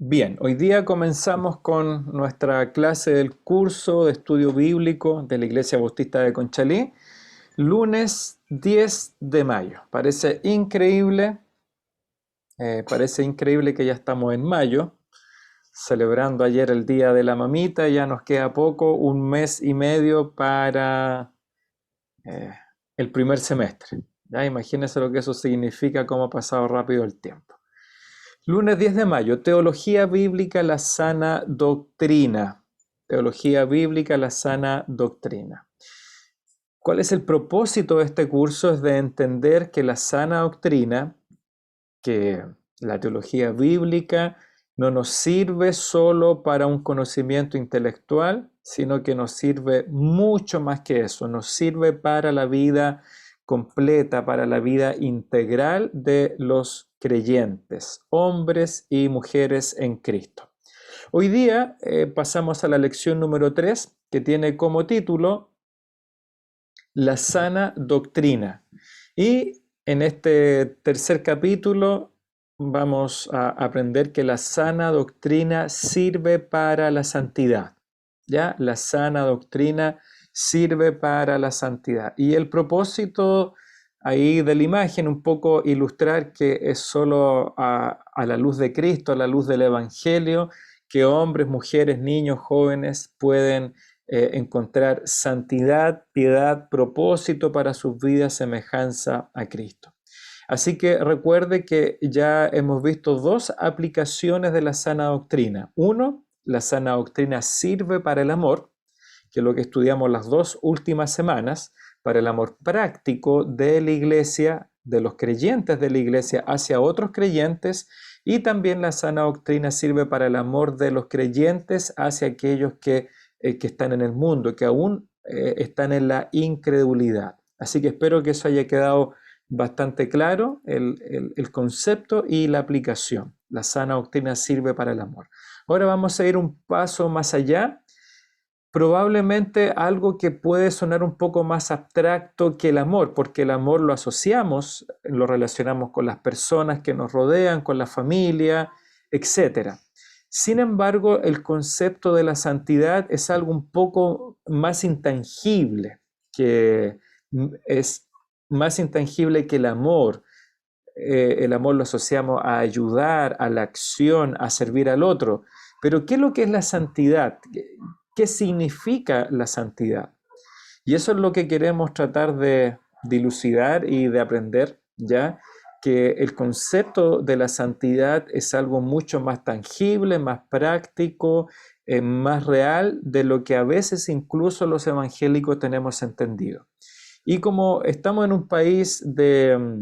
Bien, hoy día comenzamos con nuestra clase del curso de estudio bíblico de la Iglesia Bautista de Conchalí, lunes 10 de mayo. Parece increíble que ya estamos en mayo, celebrando ayer el Día de la Mamita, ya nos queda poco, un mes y medio para eh, el primer semestre. Ya imagínense lo que eso significa, cómo ha pasado rápido el tiempo. Lunes 10 de mayo, Teología Bíblica, la Sana Doctrina. Teología Bíblica, la Sana Doctrina. ¿Cuál es el propósito de este curso? Es de entender que la sana doctrina, que la teología bíblica no nos sirve solo para un conocimiento intelectual, sino que nos sirve mucho más que eso, nos sirve para la vida completa, para la vida integral de los creyentes, hombres y mujeres en Cristo. Hoy día pasamos a la lección número 3, que tiene como título La sana doctrina. Y en este tercer capítulo vamos a aprender que la sana doctrina sirve para la santidad. ¿Ya? La sana doctrina sirve para la santidad. Y el propósito ahí de la imagen, un poco ilustrar que es solo a la luz de Cristo, a la luz del Evangelio, que hombres, mujeres, niños, jóvenes pueden encontrar santidad, piedad, propósito para sus vidas, semejanza a Cristo. Así que recuerde que ya hemos visto dos aplicaciones de la sana doctrina. Uno, la sana doctrina sirve para el amor, que es lo que estudiamos las dos últimas semanas, para el amor práctico de la iglesia, de los creyentes de la iglesia hacia otros creyentes, y también la sana doctrina sirve para el amor de los creyentes hacia aquellos que están en el mundo, que aún están en la incredulidad. Así que espero que eso haya quedado bastante claro, el concepto y la aplicación. La sana doctrina sirve para el amor. Ahora vamos a ir un paso más allá, probablemente algo que puede sonar un poco más abstracto que el amor, porque el amor lo asociamos, lo relacionamos con las personas que nos rodean, con la familia, etcétera. Sin embargo, el concepto de la santidad es algo un poco más intangible, que es más intangible que el amor. El amor lo asociamos a ayudar, a la acción, a servir al otro. Pero ¿qué es lo que es la santidad? ¿Qué significa la santidad? Y eso es lo que queremos tratar de dilucidar y de aprender, ¿ya? Que el concepto de la santidad es algo mucho más tangible, más práctico, más real de lo que a veces incluso los evangélicos tenemos entendido. Y como estamos en un país de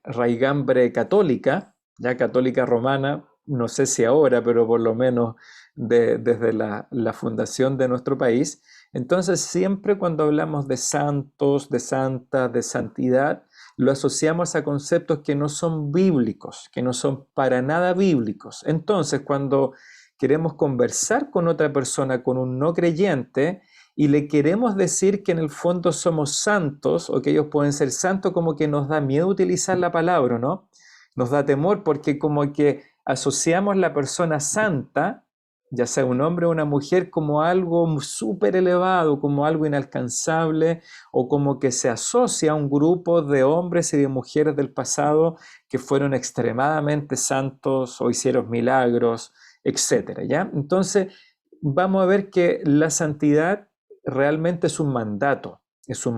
raigambre católica, ya católica romana, no sé si ahora, pero por lo menos desde la fundación de nuestro país. Entonces, siempre cuando hablamos de santos, de santas, de santidad, lo asociamos a conceptos que no son bíblicos, que no son para nada bíblicos. Entonces, cuando queremos conversar con otra persona, con un no creyente, y le queremos decir que en el fondo somos santos o que ellos pueden ser santos, como que nos da miedo utilizar la palabra, ¿no? Nos da temor porque como que asociamos la persona santa, ya sea un hombre o una mujer, como algo súper elevado, como algo inalcanzable, o como que se asocia a un grupo de hombres y de mujeres del pasado que fueron extremadamente santos o hicieron milagros, etcétera, ¿ya? Entonces, vamos a ver que la santidad realmente es un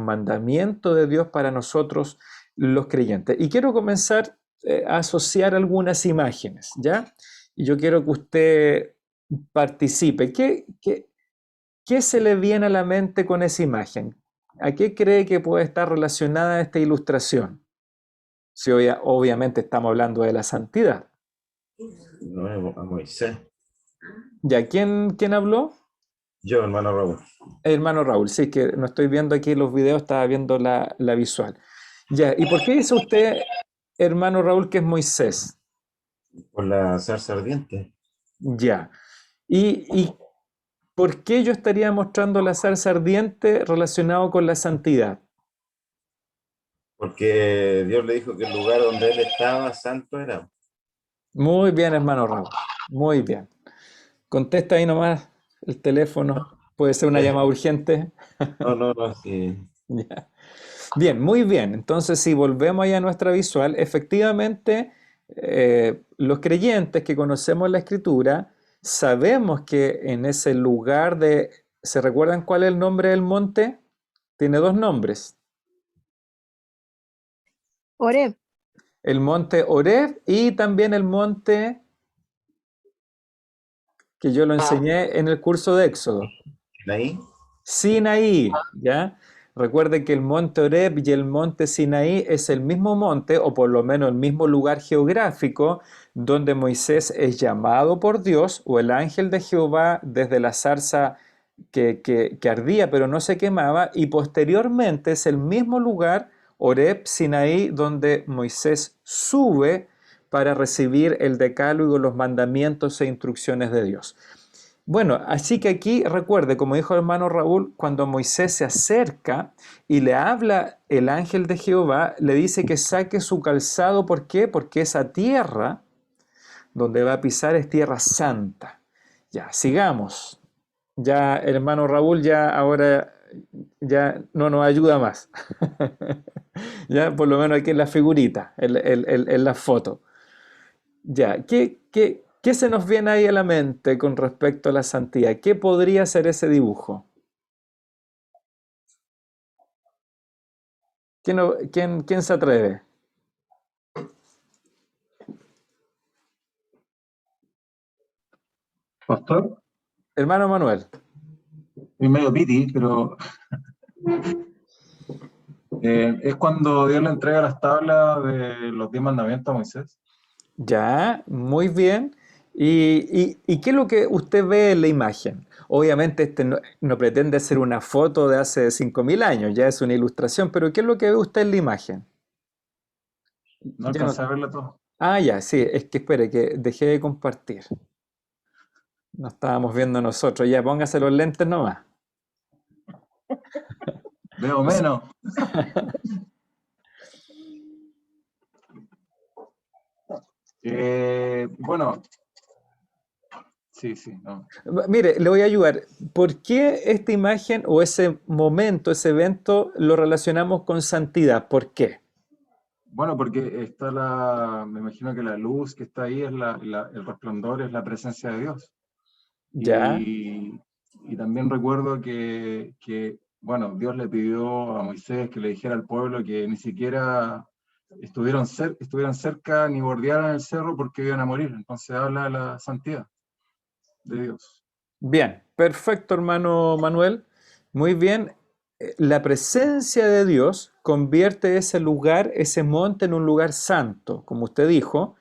mandamiento de Dios para nosotros los creyentes. Y quiero comenzar a asociar algunas imágenes, ¿ya? Y yo quiero que usted participe. ¿Qué se le viene a la mente con esa imagen? ¿A qué cree que puede estar relacionada esta ilustración? Si obviamente estamos hablando de la santidad. No, a Moisés. ¿Ya quién habló? Yo, hermano Raúl. Hermano Raúl, sí, que no estoy viendo aquí los videos, estaba viendo la visual. Ya, ¿y por qué dice usted, hermano Raúl, que es Moisés? Por la zarza ardiente. Ya. ¿Y por qué yo estaría mostrando la zarza ardiente relacionado con la santidad? Porque Dios le dijo que el lugar donde él estaba santo era. Muy bien, hermano Raúl. Muy bien. Contesta ahí nomás el teléfono. Puede ser una llamada urgente. No, no, no, sí. Ya. Bien, muy bien. Entonces, si volvemos ahí a nuestra visual, efectivamente, los creyentes que conocemos la Escritura, sabemos que en ese lugar de... ¿Se recuerdan cuál es el nombre del monte? Tiene dos nombres. Oreb, El monte Oreb y también el monte que yo lo enseñé en el curso de Éxodo. Ahí, Sinaí, ¿ya? Recuerde que el monte Oreb y el monte Sinaí es el mismo monte, o por lo menos el mismo lugar geográfico, donde Moisés es llamado por Dios, o el ángel de Jehová desde la zarza que ardía pero no se quemaba, y posteriormente es el mismo lugar, Oreb, Sinaí, donde Moisés sube para recibir el decálogo, los mandamientos e instrucciones de Dios. Bueno, así que aquí recuerde, como dijo el hermano Raúl, cuando Moisés se acerca y le habla el ángel de Jehová, le dice que saque su calzado. ¿Por qué? Porque esa tierra donde va a pisar es tierra santa. Ya, sigamos. Ya el hermano Raúl ya ahora ya no nos ayuda más. Ya, por lo menos aquí en la figurita, en la foto. Ya, ¿qué se nos viene ahí a la mente con respecto a la santidad? ¿Qué podría ser ese dibujo? ¿Quién se atreve? Pastor, Hermano Manuel. es medio piti, pero es cuando Dios le entrega las tablas de los 10 mandamientos a Moisés. Ya, muy bien. ¿Y qué es lo que usted ve en la imagen? Obviamente este no pretende ser una foto de hace 5.000 años, ya es una ilustración, pero ¿qué es lo que ve usted en la imagen? No Ya no. alcancé a verlo todo. Ah, ya, sí, es que espere, que dejé de compartir. No estábamos viendo nosotros. Ya, póngase los lentes nomás. Veo menos. Bueno, sí, sí, no. Mire, le voy a ayudar. ¿Por qué esta imagen o ese momento, ese evento, lo relacionamos con santidad? ¿Por qué? Bueno, porque está me imagino que la luz que está ahí es el resplandor, es la presencia de Dios. Ya, Y, y también recuerdo bueno, Dios le pidió a Moisés que le dijera al pueblo que ni siquiera estuvieran cerca ni bordearan el cerro porque iban a morir. Entonces habla de la santidad de Dios. bien, perfecto, hermano Manuel. Muy bien. La presencia de Dios convierte ese lugar, ese monte, en un lugar santo, como usted dijo.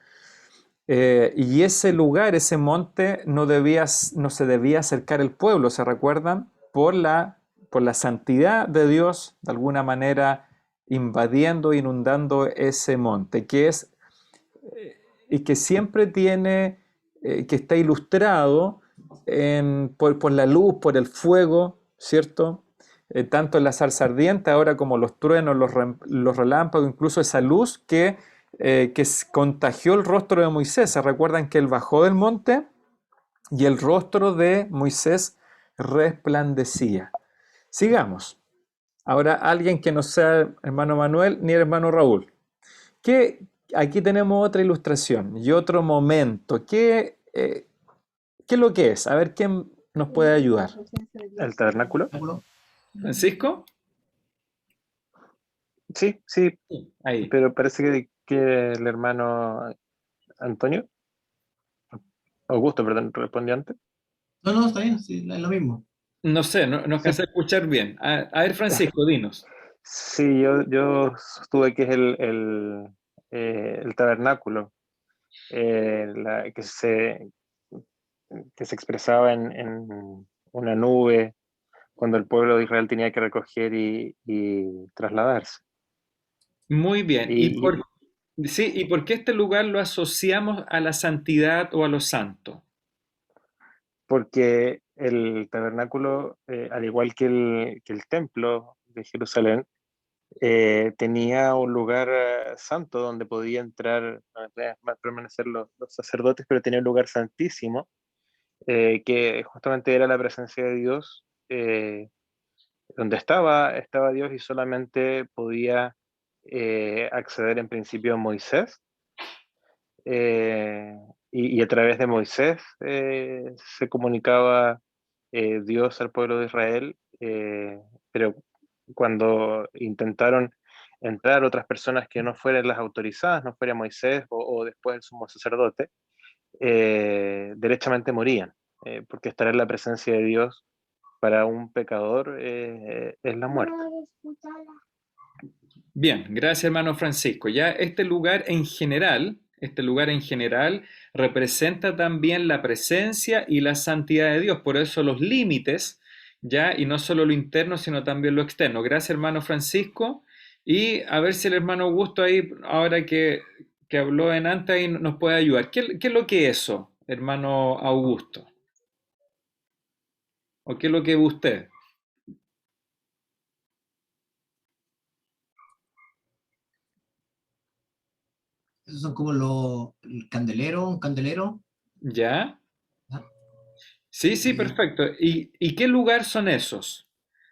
Y ese lugar, ese monte, no se debía acercar el pueblo, ¿se recuerdan? Por la santidad de Dios, de alguna manera invadiendo, inundando ese monte, y que siempre tiene, que está ilustrado por la luz, por el fuego, ¿cierto? Tanto en la zarza ardiente, ahora como los truenos, los relámpagos, incluso esa luz que contagió el rostro de Moisés. ¿Se recuerdan que él bajó del monte y el rostro de Moisés resplandecía? Sigamos. Ahora alguien que no sea hermano Manuel ni hermano Raúl. ¿Qué, aquí tenemos otra ilustración y otro momento. ¿Qué es lo que es? A ver quién nos puede ayudar. ¿El tabernáculo? ¿Francisco? Sí, sí, Sí. Ahí. pero parece que el hermano Antonio, Augusto, perdón, respondió antes. No, no, está bien, sí, es lo mismo. No sé, no Sí, alcancé a escuchar bien. A ver, Francisco, dinos. sí, yo sostuve que es el tabernáculo, que se expresaba en una nube cuando el pueblo de Israel tenía que recoger y trasladarse. Muy bien. Y Sí, ¿y por qué este lugar lo asociamos a la santidad o a lo santo? porque el tabernáculo, al igual que el templo de Jerusalén, tenía un lugar santo donde podía entrar, permanecer los sacerdotes, pero tenía un lugar santísimo, que justamente era la presencia de Dios, donde estaba Dios y solamente podía acceder en principio Moisés, y a través de Moisés se comunicaba Dios al pueblo de Israel, pero cuando intentaron entrar otras personas que no fueran las autorizadas, no fuera Moisés o después el sumo sacerdote, derechamente morían, porque estar en la presencia de Dios para un pecador es la muerte. Bien, gracias hermano Francisco. Ya este lugar en general representa también la presencia y la santidad de Dios, por eso los límites, ya, y no solo lo interno, sino también lo externo. Gracias hermano Francisco, y a ver si el hermano Augusto ahí, ahora que habló en antes, ahí nos puede ayudar. ¿Qué es lo que es eso, hermano Augusto? ¿O qué es lo que ve usted? Esos son como el candelero, un candelero. ¿Ya? ¿Ya? Sí, sí, Y perfecto. ¿Y qué lugar son esos?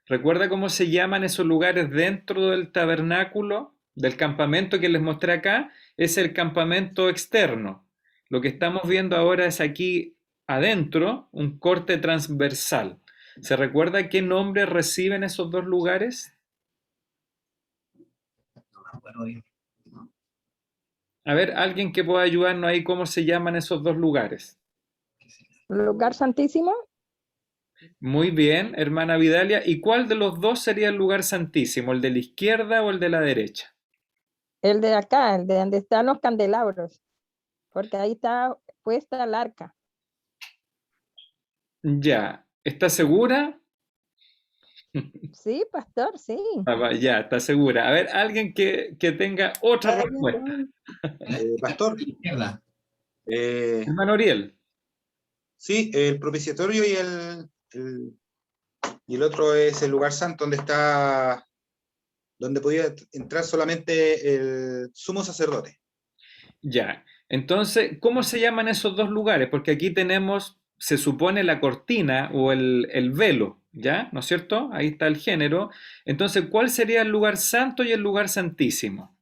¿Recuerda cómo se llaman esos lugares dentro del tabernáculo, del campamento que les mostré acá? Es el campamento externo. Lo que estamos viendo ahora es aquí adentro, un corte transversal. ¿Se recuerda qué nombre reciben esos dos lugares? no me acuerdo bien. A ver, alguien que pueda ayudarnos ahí, ¿cómo se llaman esos dos lugares? Lugar santísimo, Muy bien, hermana Vidalia. ¿Y cuál de los dos sería el lugar santísimo? ¿El de la izquierda o el de la derecha? el de acá, el de donde están los candelabros, porque ahí está puesta el arca. Ya. ¿Está segura? Sí, pastor, sí. Ya, está segura. A ver, alguien que tenga otra respuesta. Pastor, Izquierda. eh, Hermano Oriel. sí, el propiciatorio y el otro es el lugar santo donde podía entrar solamente el sumo sacerdote. Ya. Entonces, ¿cómo se llaman esos dos lugares? Porque aquí tenemos, se supone, la cortina o el velo, ¿ya? ¿No es cierto? Ahí está el género. Entonces, ¿cuál sería el lugar santo y el lugar santísimo?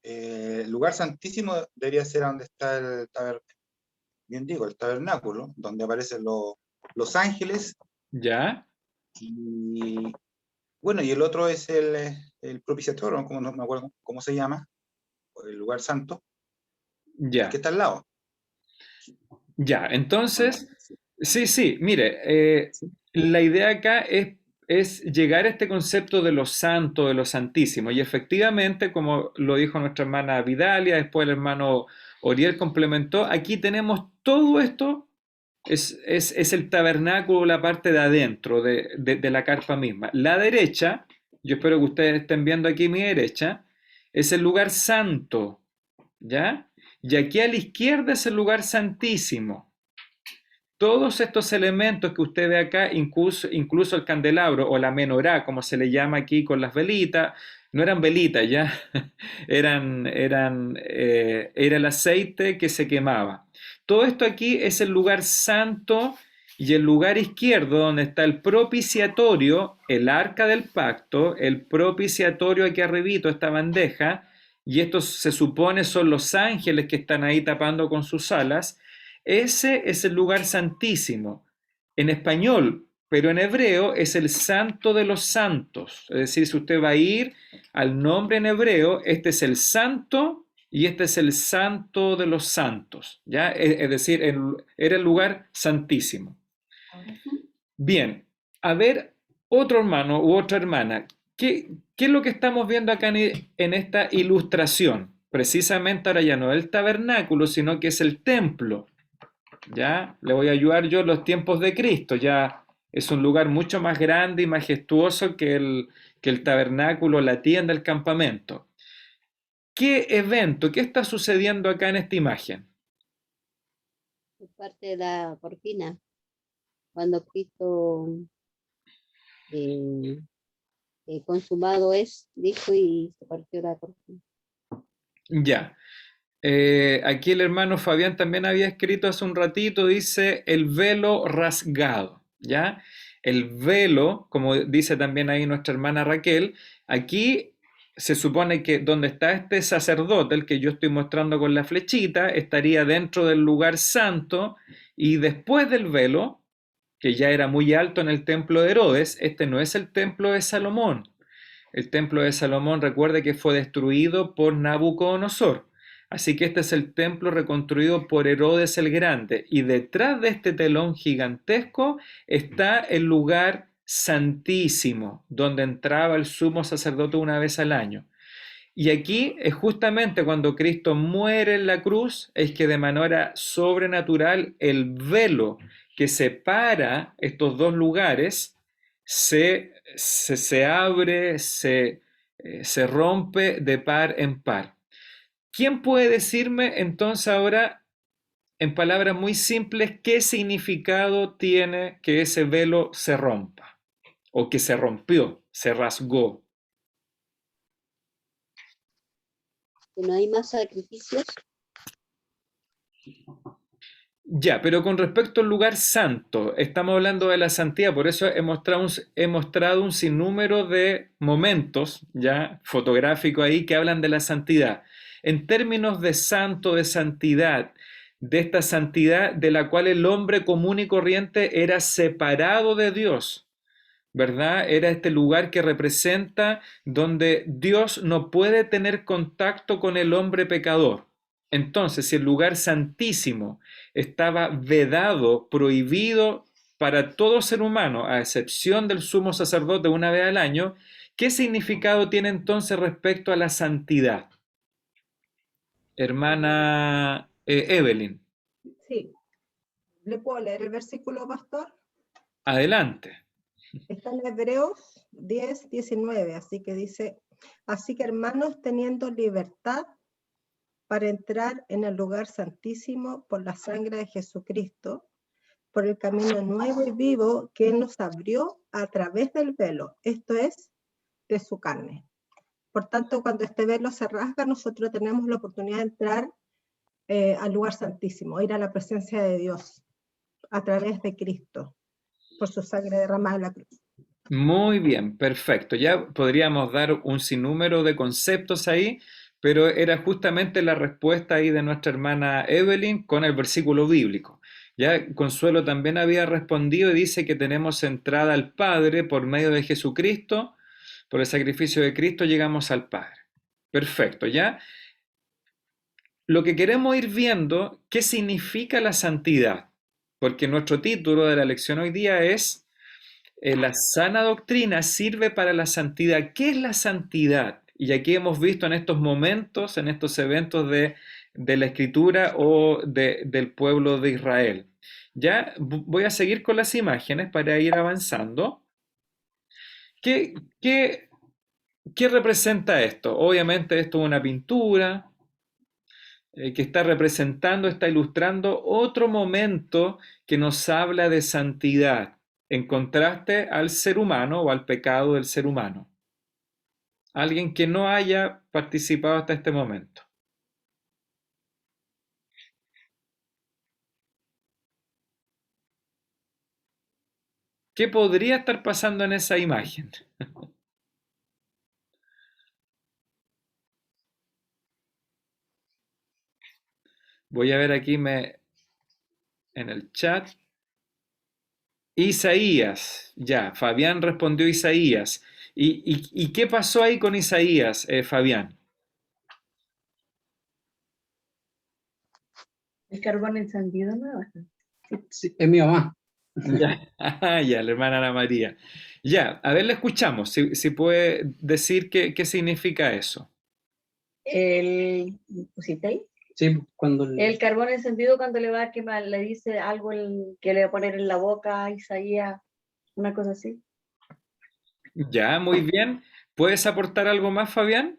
El lugar santísimo debería ser donde está bien digo, el tabernáculo, donde aparecen los ángeles, ¿Ya? y bueno, y el otro es el propiciatorio, como no me acuerdo cómo se llama, el lugar santo, el que Ya. está al lado. Ya. ¿O no? Entonces, Sí. sí, sí, mire, Sí. la idea acá es llegar a este concepto de lo santo, de lo santísimo. Y efectivamente, como lo dijo nuestra hermana Vidalia, después el hermano Oriel complementó, aquí tenemos todo esto, es el tabernáculo, la parte de adentro de la carpa misma. La derecha, yo espero que ustedes estén viendo aquí mi derecha, es el lugar santo, ¿ya? Y aquí a la izquierda es el lugar santísimo. Todos estos elementos que usted ve acá, incluso el candelabro o la menorá, como se le llama aquí con las velitas, no eran velitas ya, era el aceite que se quemaba. Todo esto aquí es el lugar santo y el lugar izquierdo donde está el propiciatorio, el arca del pacto, el propiciatorio aquí arribito, esta bandeja, y estos se supone son los ángeles que están ahí tapando con sus alas. Ese es el lugar santísimo. En español, pero en hebreo es el santo de los santos. Es decir, si usted va a ir al nombre en hebreo, este es el santo y este es el santo de los santos. ¿Ya? Es decir, era el lugar santísimo. Bien, a ver, otro hermano u otra hermana, ¿qué es lo que estamos viendo acá en esta ilustración? Precisamente ahora ya no es el tabernáculo, sino que es el templo. ¿Ya? Le voy a ayudar yo en los tiempos de Cristo, ya es un lugar mucho más grande y majestuoso que el tabernáculo, la tienda, el campamento. ¿Qué evento, qué está sucediendo acá en esta imagen? Es parte de la cortina, cuando Cristo eh, consumado es, dijo, y se partió la cortina. Ya. Aquí el hermano Fabián también había escrito hace un ratito, dice el velo rasgado, ¿ya? El velo, como dice también ahí nuestra hermana Raquel, aquí se supone que donde está este sacerdote, el que yo estoy mostrando con la flechita, estaría dentro del lugar santo y después del velo, que ya era muy alto en el templo de Herodes, este no es el templo de Salomón. El templo de Salomón, recuerde que fue destruido por Nabucodonosor. Así que este es el templo reconstruido por Herodes el Grande. Y detrás de este telón gigantesco está el lugar santísimo, donde entraba el sumo sacerdote una vez al año. Y aquí es justamente cuando Cristo muere en la cruz, es que de manera sobrenatural el velo que separa estos dos lugares se abre, se rompe de par en par. ¿Quién puede decirme entonces ahora, en palabras muy simples, qué significado tiene que ese velo se rompa? O que se rompió, se rasgó. Que no hay más sacrificios. Ya, pero con respecto al lugar santo, estamos hablando de la santidad, por eso he mostrado un sinnúmero de momentos ya fotográficos ahí que hablan de la santidad. En términos de santo, de santidad, de esta santidad de la cual el hombre común y corriente era separado de Dios, ¿verdad? Era este lugar que representa donde Dios no puede tener contacto con el hombre pecador. Entonces, si el lugar santísimo estaba vedado, prohibido para todo ser humano, a excepción del sumo sacerdote una vez al año, ¿qué significado tiene entonces respecto a la santidad? Hermana Evelyn, Sí. ¿Le puedo leer el versículo, pastor? adelante. Está en Hebreos 10, 19, así que dice, así que hermanos, teniendo libertad para entrar en el lugar santísimo por la sangre de Jesucristo, por el camino nuevo y vivo que Él nos abrió a través del velo, esto es, de su carne. Por tanto, cuando este velo se rasga, nosotros tenemos la oportunidad de entrar al lugar santísimo, ir a la presencia de Dios a través de Cristo, por su sangre derramada en la cruz. Muy bien, perfecto. Ya podríamos dar un sinnúmero de conceptos ahí, pero era justamente la respuesta ahí de nuestra hermana Evelyn con el versículo bíblico. Ya Consuelo también había respondido y dice que tenemos entrada al Padre por medio de Jesucristo, por el sacrificio de Cristo llegamos al Padre. Perfecto, ¿ya? Lo que queremos ir viendo, ¿qué significa la santidad? Porque nuestro título de la lección hoy día es la sana doctrina sirve para la santidad. ¿Qué es la santidad? Y aquí hemos visto en estos momentos, en estos eventos de la Escritura o del pueblo de Israel. Ya voy a seguir con las imágenes para ir avanzando. ¿Qué representa esto? Obviamente esto es una pintura que está representando, está ilustrando otro momento que nos habla de santidad, en contraste al ser humano o al pecado del ser humano. Alguien que no haya participado hasta este momento. ¿Qué podría estar pasando en esa imagen? Voy a ver aquí en el chat. Isaías, ya, Fabián respondió Isaías. ¿Y qué pasó ahí con Isaías, Fabián? El carbón encendido, ¿no? Sí, es mi mamá. Ya, ya, la hermana Ana María. Ya, a ver, le escuchamos, si puede decir qué significa eso. ¿Pusiste ahí? Sí, cuando El carbón encendido cuando le va a quemar, le dice algo que le va a poner en la boca a Isaías, una cosa así. Ya, muy bien. ¿Puedes aportar algo más, Fabián?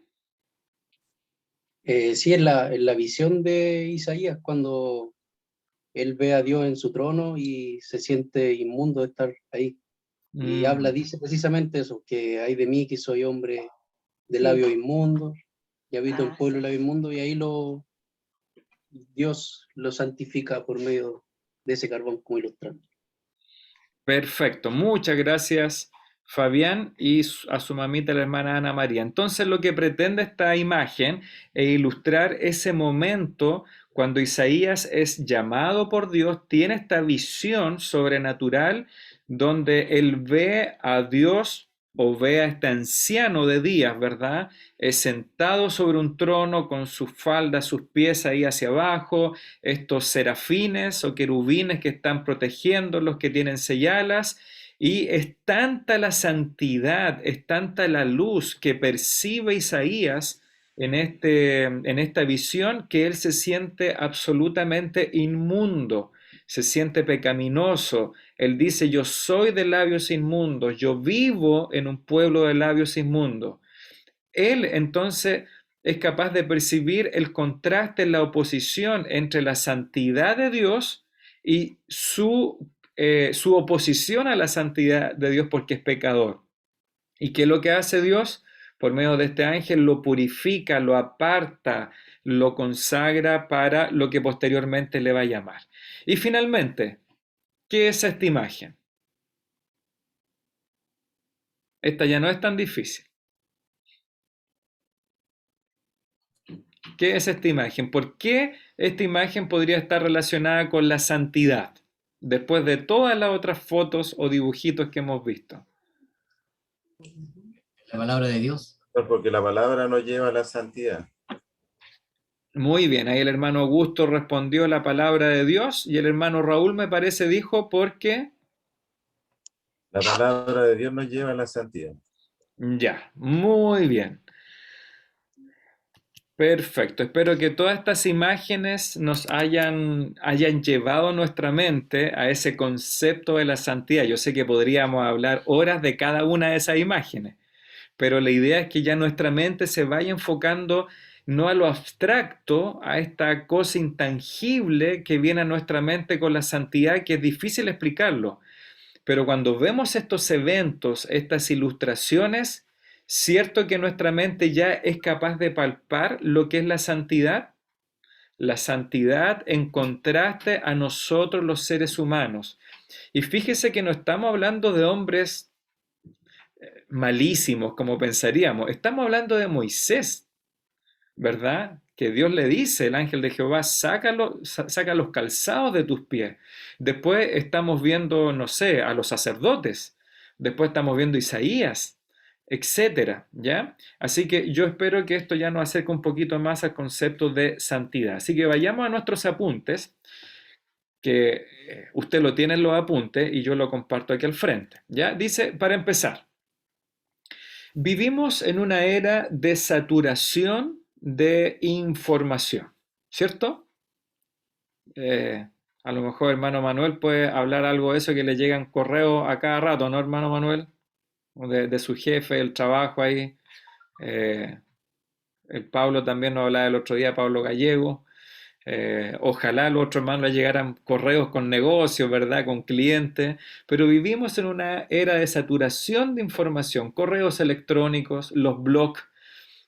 sí, en la visión de Isaías, cuando él ve a Dios en su trono y se siente inmundo de estar ahí. Y dice precisamente eso, que hay de mí que soy hombre de Sí. labios inmundos, y habito en Ah, pueblo de sí. labios inmundos, y ahí Dios lo santifica por medio de ese carbón como ilustrante. Perfecto, muchas gracias Fabián y a su mamita la hermana Ana María. Entonces lo que pretende esta imagen es ilustrar ese momento cuando Isaías es llamado por Dios, tiene esta visión sobrenatural donde él ve a Dios o ve a este anciano de días, ¿verdad? Sentado sobre un trono con sus faldas, sus pies ahí hacia abajo, estos serafines o querubines que están protegiendo los que tienen señalas, y es tanta la santidad, es tanta la luz que percibe Isaías en esta visión que él se siente absolutamente inmundo, se siente pecaminoso. Él dice, yo soy de labios inmundos, yo vivo en un pueblo de labios inmundos. Él entonces es capaz de percibir el contraste en la oposición entre la santidad de Dios y su oposición a la santidad de Dios porque es pecador. ¿Y qué es lo que hace Dios? Por medio de este ángel lo purifica, lo aparta, lo consagra para lo que posteriormente le va a llamar. Y finalmente, ¿qué es esta imagen? Esta ya no es tan difícil. ¿Qué es esta imagen? ¿Por qué esta imagen podría estar relacionada con la santidad? Después de todas las otras fotos o dibujitos que hemos visto. La palabra de Dios. Porque la palabra nos lleva a la santidad. Muy bien, ahí el hermano Augusto respondió la palabra de Dios y el hermano Raúl me parece dijo porque... La palabra de Dios nos lleva a la santidad. Ya, muy bien. Perfecto, espero que todas estas imágenes nos hayan llevado nuestra mente a ese concepto de la santidad. Yo sé que podríamos hablar horas de cada una de esas imágenes, pero la idea es que ya nuestra mente se vaya enfocando no a lo abstracto, a esta cosa intangible que viene a nuestra mente con la santidad, que es difícil explicarlo. Pero cuando vemos estos eventos, estas ilustraciones, ¿cierto que nuestra mente ya es capaz de palpar lo que es la santidad? La santidad en contraste a nosotros los seres humanos. Y fíjese que no estamos hablando de hombres malísimos como pensaríamos, estamos hablando de Moisés, ¿verdad? Que Dios le dice, el ángel de Jehová, saca los calzados de tus pies. Después estamos viendo, no sé, a los sacerdotes. Después estamos viendo a Isaías, etcétera, ¿ya? Así que yo espero que esto ya nos acerque un poquito más al concepto de santidad. Así que vayamos a nuestros apuntes, que usted lo tiene en los apuntes y yo lo comparto aquí al frente, ¿ya? Dice, para empezar, vivimos en una era de saturación de información, ¿cierto? A lo mejor hermano Manuel puede hablar algo de eso, que le llegan correos a cada rato, ¿no, hermano Manuel? De su jefe, el trabajo ahí. El Pablo también nos hablaba el otro día, Pablo Gallego. Ojalá a los otros hermanos le llegaran correos con negocios, ¿verdad? Con clientes, pero vivimos en una era de saturación de información, correos electrónicos, los blogs,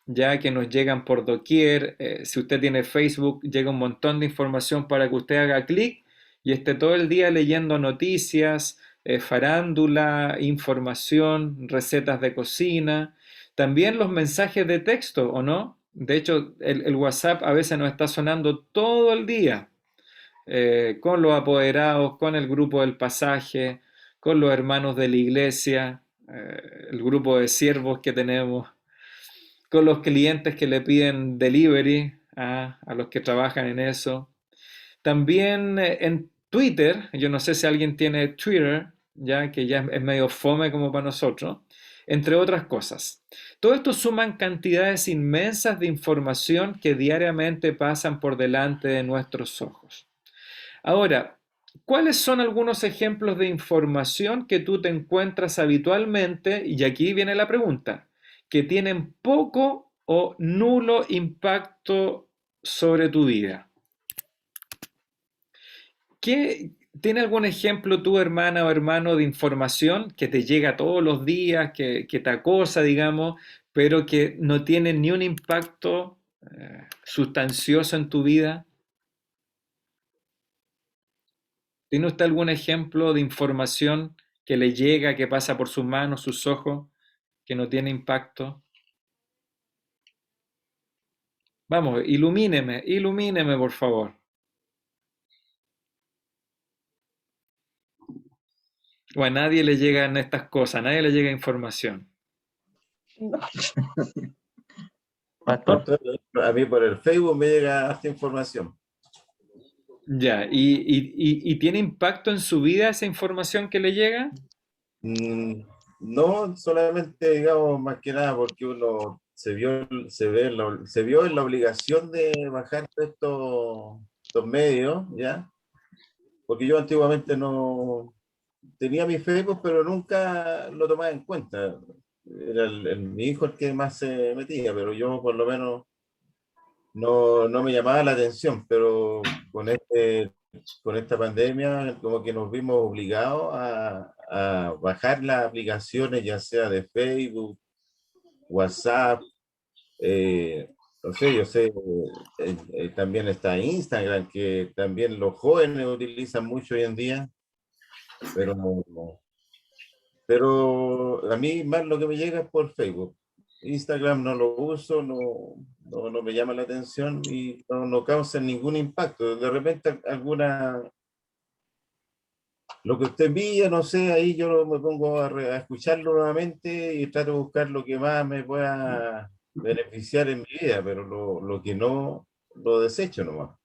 ya que nos llegan por doquier. Si usted tiene Facebook, llega un montón de información para que usted haga clic y esté todo el día leyendo noticias, farándula, información, recetas de cocina. También los mensajes de texto, ¿o no? De hecho, el WhatsApp a veces nos está sonando todo el día, con los apoderados, con el grupo del pasaje, con los hermanos de la iglesia, el grupo de siervos que tenemos, con los clientes que le piden delivery a los que trabajan en eso. También en Twitter, yo no sé si alguien tiene Twitter, ya que ya es medio fome como para nosotros, entre otras cosas. Todo esto suman cantidades inmensas de información que diariamente pasan por delante de nuestros ojos. Ahora, ¿cuáles son algunos ejemplos de información que tú te encuentras habitualmente? Y aquí viene la pregunta, que tienen poco o nulo impacto sobre tu vida. ¿Tiene algún ejemplo tu hermana o hermano de información que te llega todos los días, que te acosa, digamos, pero que no tiene ni un impacto sustancioso en tu vida? ¿Tiene usted algún ejemplo de información que le llega, que pasa por sus manos, sus ojos, que no tiene impacto? Vamos, ilumíneme, por favor. O a nadie le llegan estas cosas, a nadie le llega información. Pastor, A mí por el Facebook me llega esta información. Ya, ¿y tiene impacto en su vida esa información que le llega? No solamente, digamos, más que nada porque uno se vio en la obligación de bajar estos medios, ¿ya? Porque yo antiguamente no tenía mi Facebook, pero nunca lo tomaba en cuenta. Era mi hijo el que más se metía, pero yo por lo menos no me llamaba la atención, pero con esta pandemia como que nos vimos obligados a bajar las aplicaciones, ya sea de Facebook, WhatsApp, no sé, yo sé, también está Instagram, que también los jóvenes utilizan mucho hoy en día, pero a mí más lo que me llega es por Facebook. Instagram no lo uso, no me llama la atención y no causa ningún impacto. De repente lo que usted envía, no sé, ahí yo me pongo a escucharlo nuevamente y trato de buscar lo que más me pueda beneficiar en mi vida, pero lo que no, lo desecho nomás,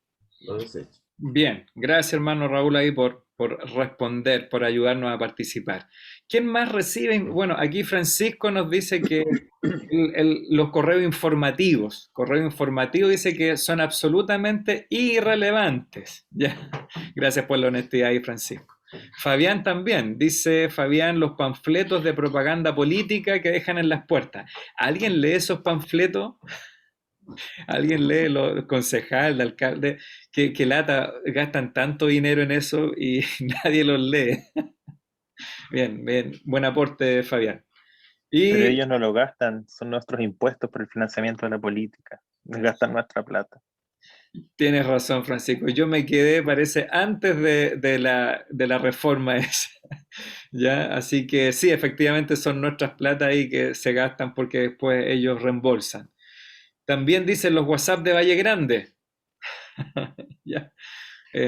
lo desecho. Bien, gracias hermano Raúl ahí por responder, por ayudarnos a participar. ¿Quién más recibe? Bueno, aquí Francisco nos dice que los correos informativos dice que son absolutamente irrelevantes. Ya, gracias por la honestidad ahí, Francisco. Fabián también, dice Fabián, los panfletos de propaganda política que dejan en las puertas. ¿Alguien lee esos panfletos? ¿Alguien lee los concejales, el alcalde? Que lata, gastan tanto dinero en eso y nadie los lee. Bien, buen aporte, Fabián. pero Y ellos no lo gastan, son nuestros impuestos por el financiamiento de la política. Gastan nuestra plata. tienes razón, Francisco. Yo me quedé, parece, antes de la reforma esa. ¿Ya? Así que sí, efectivamente son nuestras plata ahí que se gastan porque después ellos reembolsan. También dicen los WhatsApp de Valle Grande. ¿Ya?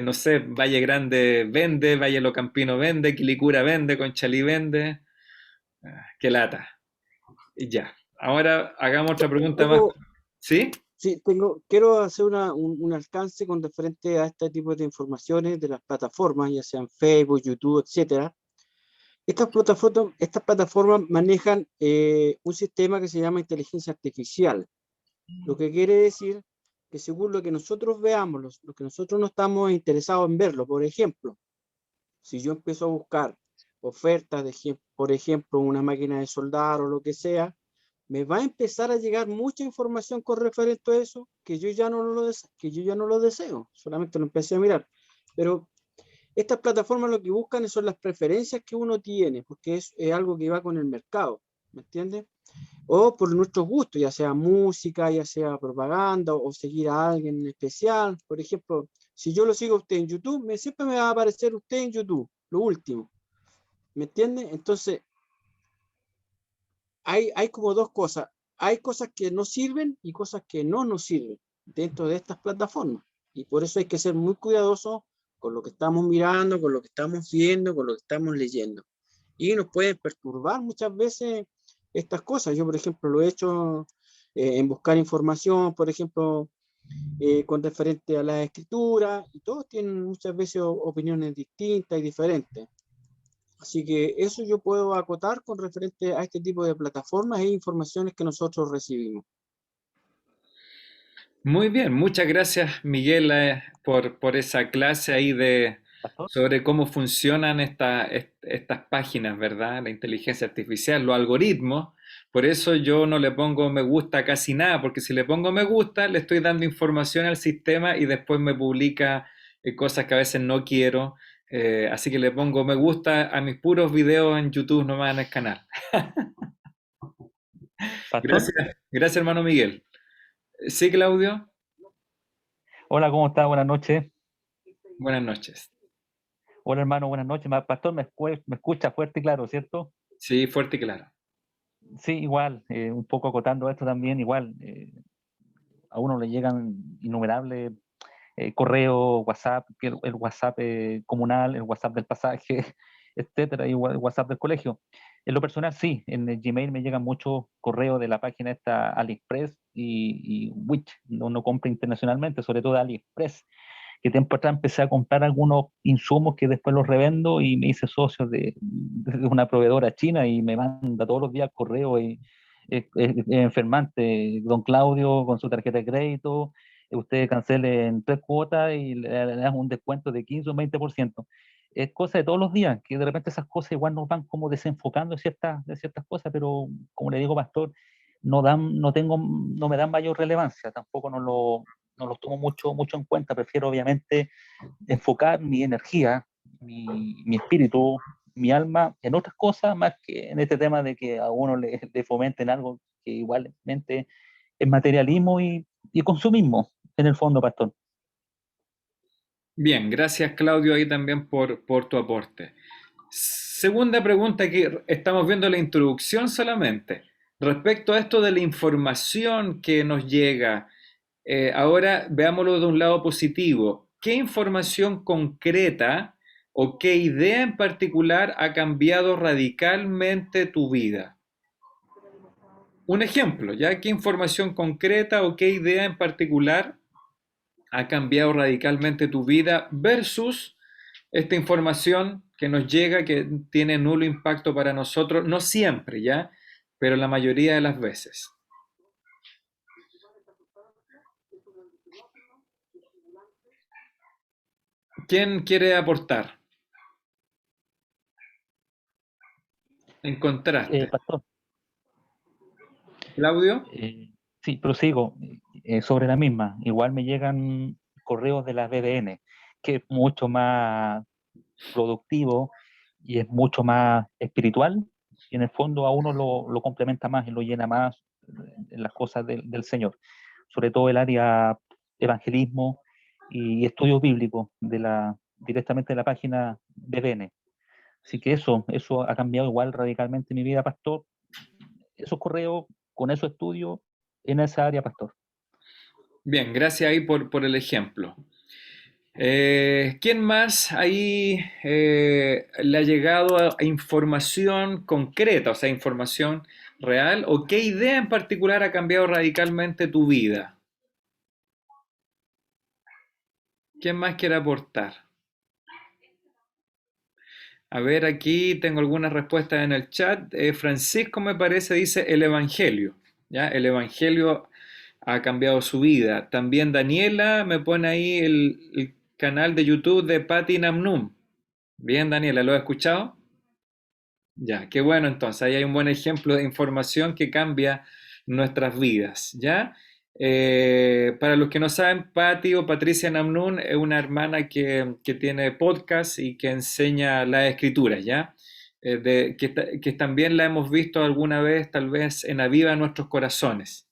No sé, Valle Grande vende, Valle Locampino vende, Quilicura vende, Conchalí vende. Qué lata. Y ya. Ahora hagamos otra pregunta más. ¿Sí? Sí, quiero hacer un alcance con referente a este tipo de informaciones de las plataformas, ya sean Facebook, YouTube, etcétera. Estas plataformas manejan un sistema que se llama inteligencia artificial, lo que quiere decir que según lo que nosotros veamos, lo que nosotros no estamos interesados en verlo, por ejemplo, si yo empiezo a buscar ofertas por ejemplo, una máquina de soldar o lo que sea, me va a empezar a llegar mucha información con referente a eso que yo ya no lo deseo, solamente lo empecé a mirar. Pero estas plataformas lo que buscan son las preferencias que uno tiene, porque es algo que va con el mercado, ¿me entiendes? O por nuestros gustos, ya sea música, ya sea propaganda, o seguir a alguien en especial. Por ejemplo, si yo lo sigo a usted en YouTube, siempre me va a aparecer usted en YouTube, lo último. ¿Me entiende? Entonces, hay como dos cosas. Hay cosas que nos sirven y cosas que no nos sirven dentro de estas plataformas. Y por eso hay que ser muy cuidadosos con lo que estamos mirando, con lo que estamos viendo, con lo que estamos leyendo. Y nos pueden perturbar muchas veces estas cosas. Yo, por ejemplo, lo he hecho en buscar información, por ejemplo, con referente a la escritura, y todos tienen muchas veces opiniones distintas y diferentes. Así que eso yo puedo acotar con referente a este tipo de plataformas e informaciones que nosotros recibimos. Muy bien, muchas gracias Miguel por esa clase ahí sobre cómo funcionan estas páginas, ¿verdad? La inteligencia artificial, los algoritmos. Por eso yo no le pongo me gusta a casi nada, porque si le pongo me gusta, le estoy dando información al sistema y después me publica cosas que a veces no quiero. Así que le pongo me gusta a mis puros videos en YouTube nomás en el canal. Pastor, Gracias hermano Miguel. Sí, Claudio, hola, ¿cómo está? Buenas noches. buenas noches. Hola, hermano, buenas noches. Pastor, me escucha fuerte y claro, ¿cierto? Sí, fuerte y claro. Sí, igual, un poco acotando esto también, igual, a uno le llegan innumerables correos, WhatsApp, el WhatsApp comunal, el WhatsApp del pasaje, etcétera, y el WhatsApp del colegio. En lo personal, sí, en el Gmail me llegan muchos correos de la página esta AliExpress y Wish, uno compra internacionalmente, sobre todo de AliExpress, que tiempo atrás empecé a comprar algunos insumos que después los revendo y me hice socio de una proveedora china y me manda todos los días correo y es enfermante. Don Claudio con su tarjeta de crédito, usted cancele en 3 cuotas y le dan un descuento de 15 o 20%. Es cosa de todos los días, que de repente esas cosas igual nos van como desenfocando de ciertas cosas, pero como le digo, pastor, no me dan mayor relevancia, tampoco no los tomo mucho en cuenta, prefiero obviamente enfocar mi energía, mi espíritu, mi alma en otras cosas más que en este tema de que a uno le fomenten algo que igualmente es materialismo y consumismo en el fondo, pastor. Bien, gracias Claudio ahí también por tu aporte. Segunda pregunta, que estamos viendo la introducción solamente. Respecto a esto de la información que nos llega, ahora veámoslo de un lado positivo. ¿Qué información concreta o qué idea en particular ha cambiado radicalmente tu vida? Un ejemplo, ¿ya? ¿Qué información concreta o qué idea en particular ha cambiado radicalmente tu vida versus esta información que nos llega que tiene nulo impacto para nosotros? No siempre, ¿ya? Pero la mayoría de las veces. ¿Quién quiere aportar? En contraste. Pastor, Claudio. sí, prosigo sobre la misma. Igual me llegan correos de la BDN, que es mucho más productivo y es mucho más espiritual, y en el fondo a uno lo complementa más y lo llena más en las cosas del Señor, sobre todo el área evangelismo y estudio bíblico directamente de la página BBN. Así que eso ha cambiado igual radicalmente mi vida, pastor. Esos correos, con esos estudios en esa área, pastor. Bien, gracias ahí por el ejemplo. ¿Quién más ahí le ha llegado a información concreta, o sea, información real? ¿O qué idea en particular ha cambiado radicalmente tu vida? ¿Quién más quiere aportar? A ver, aquí tengo algunas respuestas en el chat. Francisco me parece dice el Evangelio. ¿Ya? El Evangelio ha cambiado su vida. También Daniela me pone ahí el canal de YouTube de Patti Namnum. Bien, Daniela, ¿lo has escuchado? Ya, qué bueno entonces. Ahí hay un buen ejemplo de información que cambia nuestras vidas, ¿ya? Para los que no saben, Patti o Patricia Namnun es una hermana que tiene podcast y que enseña las escrituras, ¿ya? Que también la hemos visto alguna vez, tal vez en Aviva Nuestros Corazones.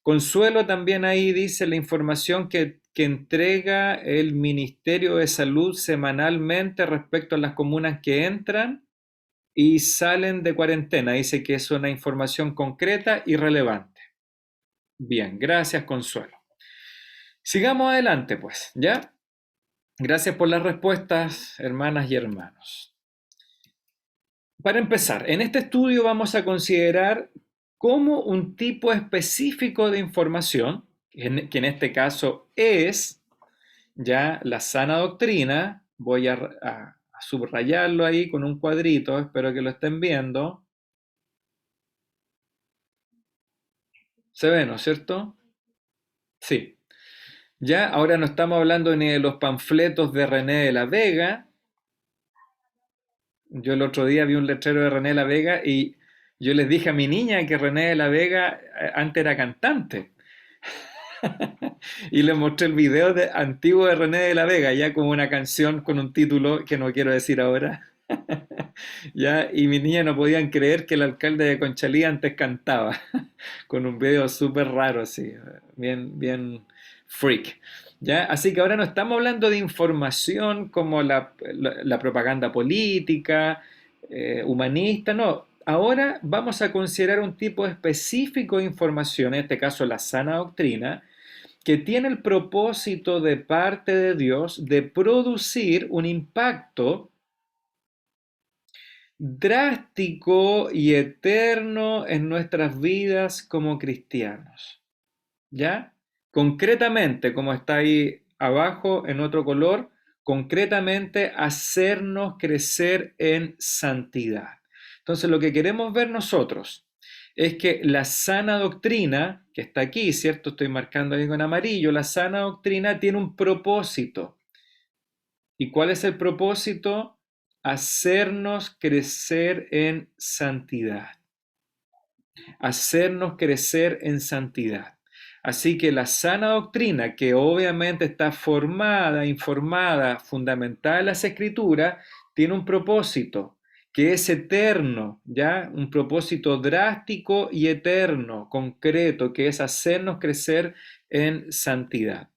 Consuelo también ahí dice la información que entrega el Ministerio de Salud semanalmente respecto a las comunas que entran y salen de cuarentena. Dice que es una información concreta y relevante. Bien, gracias Consuelo. Sigamos adelante pues, ¿ya? Gracias por las respuestas, hermanas y hermanos. Para empezar, en este estudio vamos a considerar cómo un tipo específico de información, que en este caso es ya la sana doctrina, voy a subrayarlo ahí con un cuadrito, espero que lo estén viendo. ¿Se ve, no es cierto? Sí. Ya, ahora no estamos hablando ni de los panfletos de René de la Vega. Yo el otro día vi un letrero de René de la Vega y yo les dije a mi niña que René de la Vega antes era cantante. Y le mostré el video antiguo de René de la Vega, ya como una canción con un título que no quiero decir ahora. ¿Ya? Y mis niñas no podían creer que el alcalde de Conchalí antes cantaba, con un video súper raro así, bien freak. ¿Ya? Así que ahora no estamos hablando de información como la propaganda política, humanista, no. Ahora vamos a considerar un tipo específico de información, en este caso la sana doctrina, que tiene el propósito de parte de Dios de producir un impacto drástico y eterno en nuestras vidas como cristianos. ¿Ya? Concretamente, como está ahí abajo en otro color, concretamente hacernos crecer en santidad. Entonces, lo que queremos ver nosotros es que la sana doctrina, que está aquí, ¿cierto? Estoy marcando ahí con amarillo, la sana doctrina tiene un propósito. ¿Y cuál es el propósito? Hacernos crecer en santidad. Hacernos crecer en santidad. Así que la sana doctrina, que obviamente está formada, informada, fundamentada en las Escrituras, tiene un propósito que es eterno, ¿ya? Un propósito drástico y eterno, concreto, que es hacernos crecer en santidad.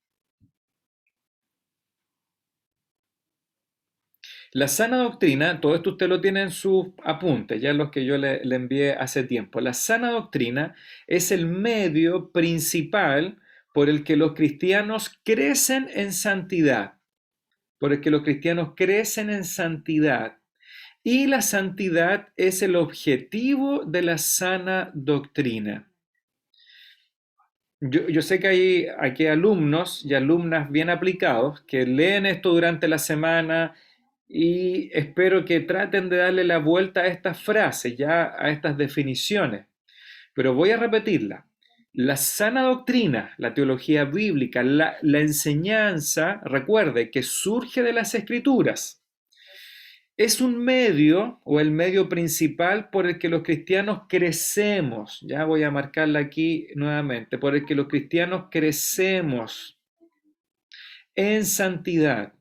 La sana doctrina, todo esto usted lo tiene en sus apuntes, ya los que yo le envié hace tiempo. La sana doctrina es el medio principal por el que los cristianos crecen en santidad, por el que los cristianos crecen en santidad. Y la santidad es el objetivo de la sana doctrina. Yo sé que hay aquí alumnos y alumnas bien aplicados que leen esto durante la semana y espero que traten de darle la vuelta a estas frases, ya a estas definiciones. Pero voy a repetirla. La sana doctrina, la teología bíblica, la enseñanza, recuerde que surge de las Escrituras. Es un medio o el medio principal por el que los cristianos crecemos. Ya voy a marcarla aquí nuevamente. Por el que los cristianos crecemos en santidad.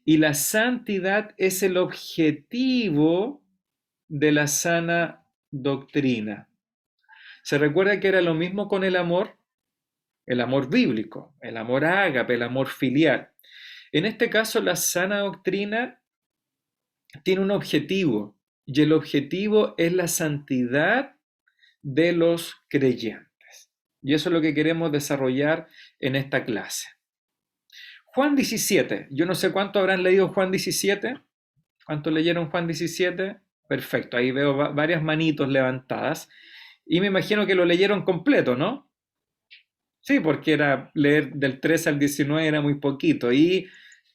Y la santidad es el objetivo de la sana doctrina. ¿Se recuerda que era lo mismo con el amor? El amor bíblico, el amor ágape, el amor filial. En este caso, la sana doctrina tiene un objetivo, y el objetivo es la santidad de los creyentes. Y eso es lo que queremos desarrollar en esta clase. Juan 17, yo no sé cuánto habrán leído Juan 17, ¿cuántos leyeron Juan 17? Perfecto, ahí veo varias manitos levantadas, y me imagino que lo leyeron completo, ¿no? Sí, porque era leer del 3 al 19 era muy poquito, y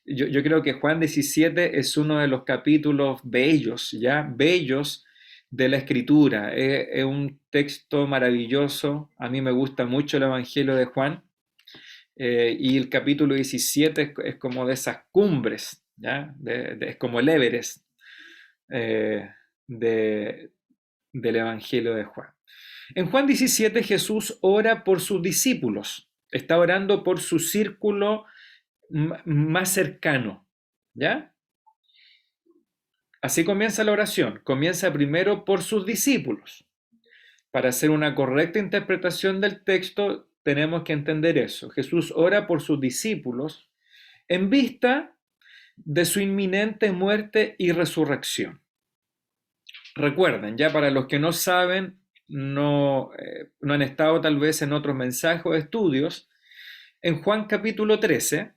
yo creo que Juan 17 es uno de los capítulos bellos, ¿ya? Bellos de la Escritura. Es un texto maravilloso. A mí me gusta mucho el Evangelio de Juan. Y el capítulo 17 es como de esas cumbres, ¿ya? Es como el Everest del Evangelio de Juan. En Juan 17 Jesús ora por sus discípulos. Está orando por su círculo más cercano, ¿ya? Así comienza la oración. Comienza primero por sus discípulos. Para hacer una correcta interpretación del texto, tenemos que entender eso. Jesús ora por sus discípulos en vista de su inminente muerte y resurrección. Recuerden, ya para los que no saben, no han estado tal vez en otros mensajes o estudios, en Juan capítulo 13,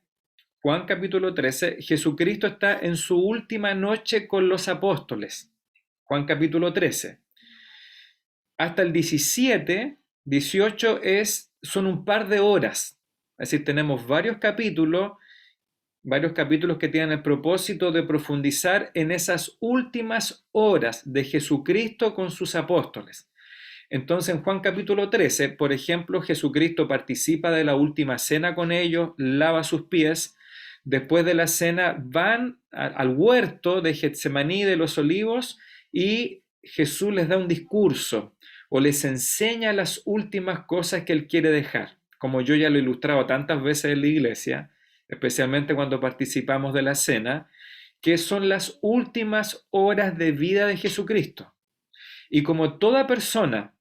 Jesucristo está en su última noche con los apóstoles. Juan capítulo 13. Hasta el 17, 18 son un par de horas. Es decir, tenemos varios capítulos que tienen el propósito de profundizar en esas últimas horas de Jesucristo con sus apóstoles. Entonces, en Juan capítulo 13, por ejemplo, Jesucristo participa de la última cena con ellos, lava sus pies. Después de la cena van al huerto de Getsemaní de los Olivos y Jesús les da un discurso o les enseña las últimas cosas que Él quiere dejar. como yo ya lo he ilustrado tantas veces en la iglesia, especialmente cuando participamos de la cena, que son las últimas horas de vida de Jesucristo. Y como toda persona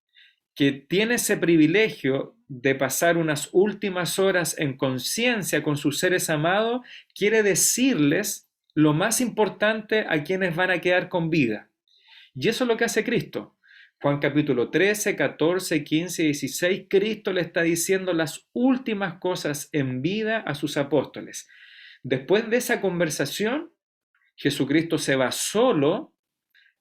que tiene ese privilegio de pasar unas últimas horas en conciencia con sus seres amados, quiere decirles lo más importante a quienes van a quedar con vida. Y eso es lo que hace Cristo. Juan capítulo 13, 14, 15 y 16, Cristo le está diciendo las últimas cosas en vida a sus apóstoles. Después de esa conversación, Jesucristo se va solo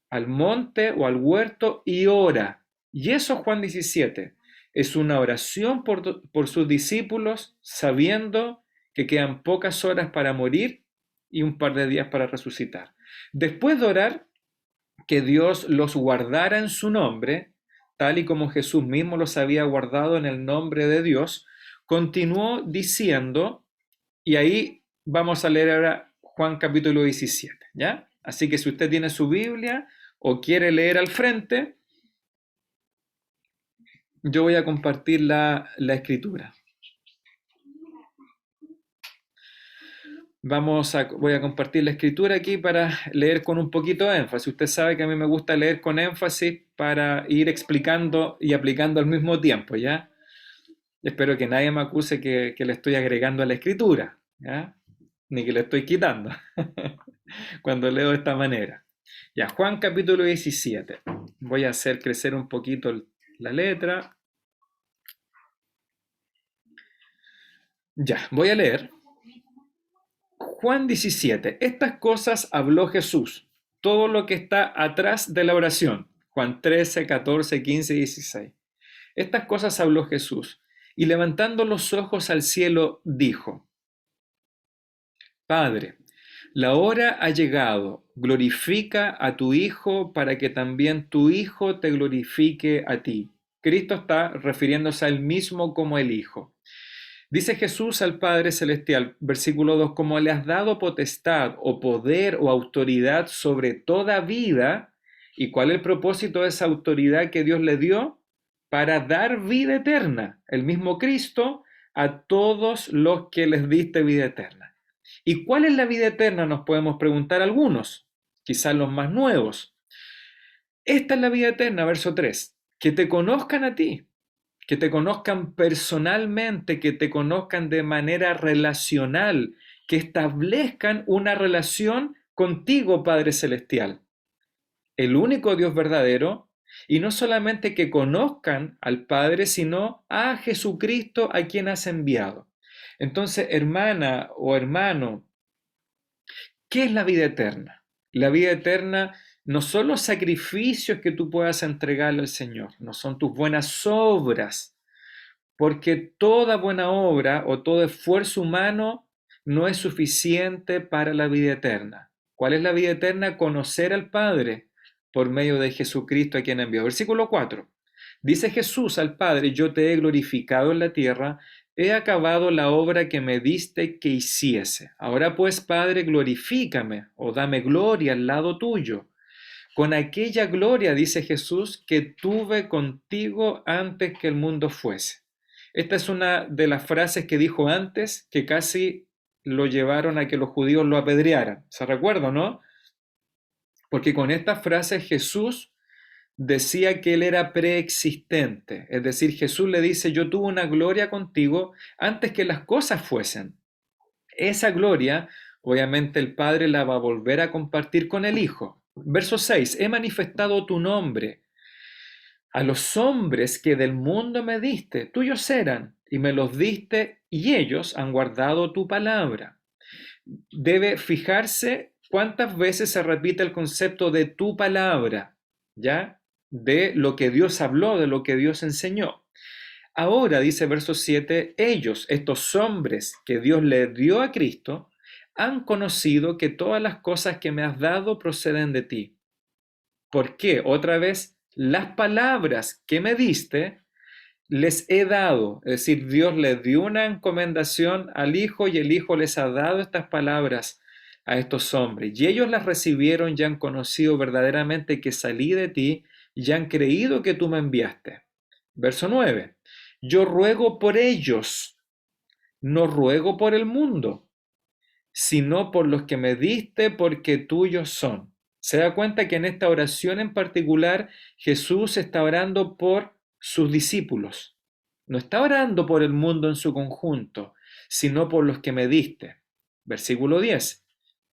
al monte o al huerto y ora. Y eso, Juan 17, es una oración por sus discípulos, sabiendo que quedan pocas horas para morir y un par de días para resucitar. Después de orar, que Dios los guardara en su nombre, tal y como Jesús mismo los había guardado en el nombre de Dios, continuó diciendo, y ahí vamos a leer ahora Juan capítulo 17, ¿ya? Así que si usted tiene su Biblia o quiere leer al frente, yo voy a compartir la escritura. Voy a compartir la escritura aquí para leer con un poquito de énfasis. Usted sabe que a mí me gusta leer con énfasis para ir explicando y aplicando al mismo tiempo, ¿ya? Espero que nadie me acuse que le estoy agregando a la escritura, ¿ya? Ni que le estoy quitando cuando leo de esta manera. Ya, Juan capítulo 17. Voy a hacer crecer un poquito la letra. Ya, voy a leer. Juan 17. Estas cosas habló Jesús. Todo lo que está atrás de la oración. Juan 13, 14, 15 y 16. Estas cosas habló Jesús. Y levantando los ojos al cielo, dijo: Padre, la hora ha llegado. Glorifica a tu Hijo para que también tu Hijo te glorifique a ti. Cristo está refiriéndose a él mismo como el Hijo. Dice Jesús al Padre Celestial, versículo 2, como le has dado potestad o poder o autoridad sobre toda vida. ¿Y cuál es el propósito de esa autoridad que Dios le dio? Para dar vida eterna, el mismo Cristo, a todos los que les diste vida eterna. ¿Y cuál es la vida eterna? Nos podemos preguntar algunos, quizás los más nuevos. Esta es la vida eterna, verso 3, que te conozcan a ti, que te conozcan personalmente, que te conozcan de manera relacional, que establezcan una relación contigo, Padre Celestial, el único Dios verdadero, y no solamente que conozcan al Padre, sino a Jesucristo a quien has enviado. Entonces, hermana o hermano, ¿qué es la vida eterna? La vida eterna no son los sacrificios que tú puedas entregarle al Señor, no son tus buenas obras, porque toda buena obra o todo esfuerzo humano no es suficiente para la vida eterna. ¿Cuál es la vida eterna? Conocer al Padre por medio de Jesucristo a quien envió. Versículo 4. Dice Jesús al Padre: yo te he glorificado en la tierra, he acabado la obra que me diste que hiciese. Ahora pues, Padre, glorifícame o dame gloria al lado tuyo, con aquella gloria, dice Jesús, que tuve contigo antes que el mundo fuese. Esta es una de las frases que dijo antes que casi lo llevaron a que los judíos lo apedrearan. ¿Se recuerda, no? Porque con estas frases Jesús decía que él era preexistente. Es decir, Jesús le dice: yo tuve una gloria contigo antes que las cosas fuesen. Esa gloria, obviamente, el Padre la va a volver a compartir con el Hijo. Verso 6. He manifestado tu nombre a los hombres que del mundo me diste. Tuyos eran y me los diste, y ellos han guardado tu palabra. Debe fijarse cuántas veces se repite el concepto de tu palabra, ¿ya? De lo que Dios habló, de lo que Dios enseñó. Ahora, dice verso 7, ellos, estos hombres que Dios le dio a Cristo, han conocido que todas las cosas que me has dado proceden de ti. ¿Por qué? Otra vez, las palabras que me diste les he dado. Es decir, Dios les dio una encomendación al Hijo y el Hijo les ha dado estas palabras a estos hombres. Y ellos las recibieron y han conocido verdaderamente que salí de ti y han creído que tú me enviaste. Verso 9. Yo ruego por ellos, no ruego por el mundo, sino por los que me diste, porque tuyos son. Se da cuenta que en esta oración en particular Jesús está orando por sus discípulos. No está orando por el mundo en su conjunto, sino por los que me diste. Versículo 10.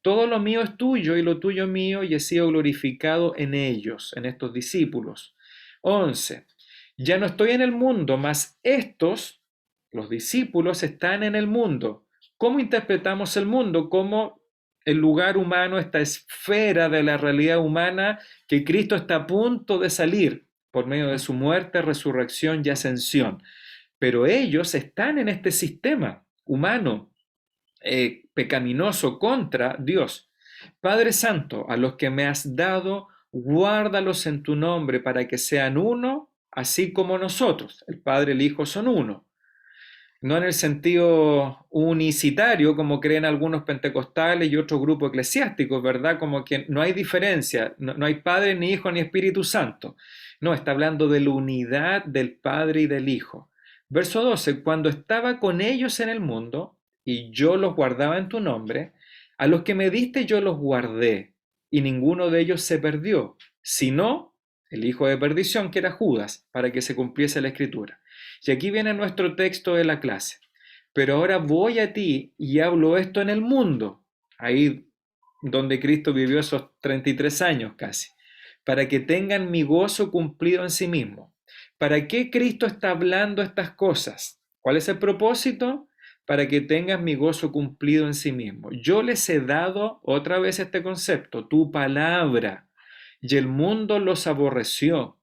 Todo lo mío es tuyo y lo tuyo mío, y he sido glorificado en ellos, en estos discípulos. 11. Ya no estoy en el mundo, mas estos, los discípulos, están en el mundo. ¿Cómo interpretamos el mundo? Como el lugar humano, esta esfera de la realidad humana que Cristo está a punto de salir por medio de su muerte, resurrección y ascensión. Pero ellos están en este sistema humano, pecaminoso contra Dios. Padre Santo, a los que me has dado, guárdalos en tu nombre para que sean uno, así como nosotros, el Padre y el Hijo, son uno. No en el sentido unicitario, como creen algunos pentecostales y otros grupos eclesiásticos, ¿verdad? Como que no hay diferencia, no hay Padre, ni Hijo, ni Espíritu Santo. No, está hablando de la unidad del Padre y del Hijo. Verso 12, cuando estaba con ellos en el mundo, y yo los guardaba en tu nombre, a los que me diste yo los guardé, y ninguno de ellos se perdió, sino el hijo de perdición, que era Judas, para que se cumpliese la Escritura. Y aquí viene nuestro texto de la clase. Pero ahora voy a ti y hablo esto en el mundo, ahí donde Cristo vivió esos 33 años casi, para que tengan mi gozo cumplido en sí mismo. ¿Para qué Cristo está hablando estas cosas? ¿Cuál es el propósito? Para que tengas mi gozo cumplido en sí mismo. Yo les he dado otra vez este concepto, tu palabra, y el mundo los aborreció.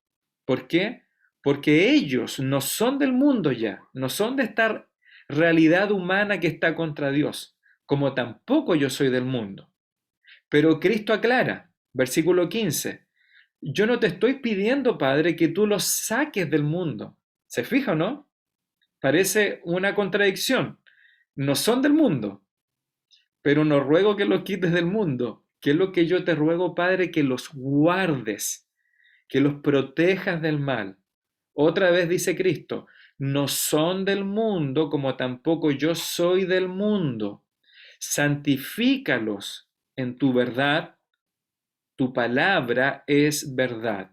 ¿Por qué? Porque ellos no son del mundo ya, no son de esta realidad humana que está contra Dios, como tampoco yo soy del mundo. Pero Cristo aclara, versículo 15, yo no te estoy pidiendo, Padre, que tú los saques del mundo. ¿Se fija o no? Parece una contradicción. No son del mundo, pero no ruego que los quites del mundo. ¿Qué es lo que yo te ruego, Padre? Que los guardes, que los protejas del mal. Otra vez dice Cristo, no son del mundo como tampoco yo soy del mundo. Santifícalos en tu verdad, tu palabra es verdad.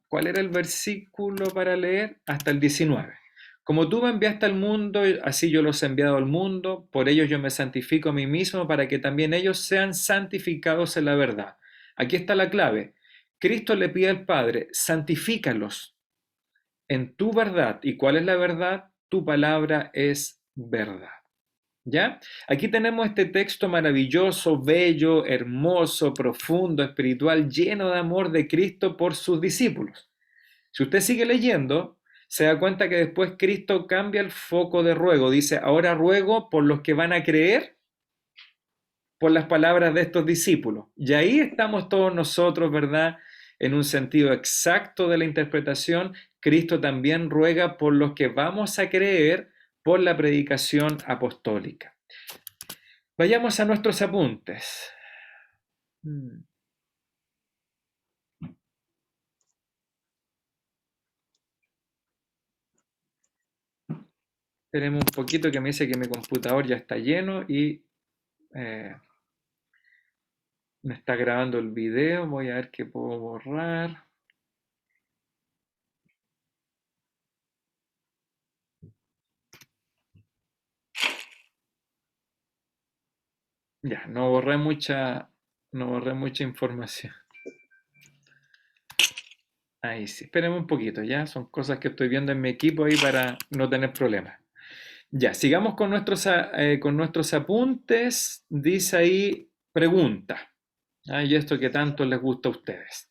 ¿Cuál era el versículo para leer? Hasta el 19. Como tú me enviaste al mundo, así yo los he enviado al mundo, por ellos yo me santifico a mí mismo para que también ellos sean santificados en la verdad. Aquí está la clave. Cristo le pide al Padre, santifícalos en tu verdad. ¿Y cuál es la verdad? Tu palabra es verdad. ¿Ya? Aquí tenemos este texto maravilloso, bello, hermoso, profundo, espiritual, lleno de amor de Cristo por sus discípulos. Si usted sigue leyendo, se da cuenta que después Cristo cambia el foco de ruego. Dice, ahora ruego por los que van a creer por las palabras de estos discípulos. Y ahí estamos todos nosotros, ¿verdad? En un sentido exacto de la interpretación, Cristo también ruega por los que vamos a creer por la predicación apostólica. Vayamos a nuestros apuntes. Esperemos un poquito que me dice que mi computador ya está lleno y me está grabando el video. Voy a ver qué puedo borrar. Ya, no borré mucha información. Ahí sí, esperemos un poquito, ya. Son cosas que estoy viendo en mi equipo ahí para no tener problemas. Ya, sigamos con nuestros apuntes. Dice ahí, pregunta. Y esto que tanto les gusta a ustedes.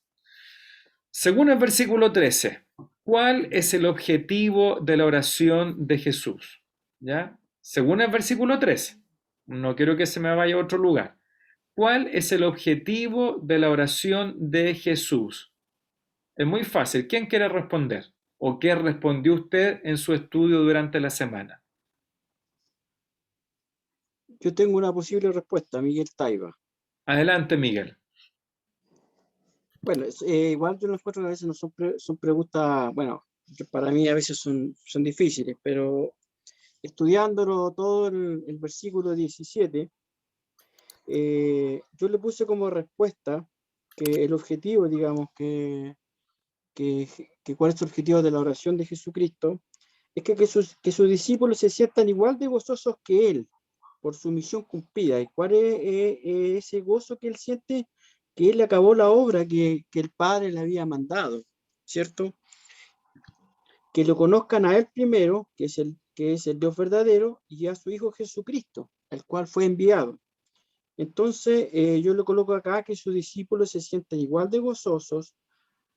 Según el versículo 13, ¿cuál es el objetivo de la oración de Jesús? ¿Ya? Según el versículo 13. No quiero que se me vaya a otro lugar. ¿Cuál es el objetivo de la oración de Jesús? Es muy fácil. ¿Quién quiere responder? ¿O qué respondió usted en su estudio durante la semana? Yo tengo una posible respuesta, Miguel Taiba. Adelante, Miguel. Bueno, igual yo las cuatro a veces no son preguntas, bueno, que para mí a veces son difíciles, pero estudiándolo todo el versículo 17, yo le puse como respuesta que el objetivo, digamos, que cuál es el objetivo de la oración de Jesucristo, es que sus discípulos se sientan igual de gozosos que Él, por su misión cumplida. ¿Y cuál es ese gozo que Él siente? Que Él acabó la obra que el Padre le había mandado, ¿cierto? Que lo conozcan a Él primero, que es el Dios verdadero, y a su Hijo Jesucristo, el cual fue enviado. Entonces, yo le coloco acá que sus discípulos se sientan igual de gozosos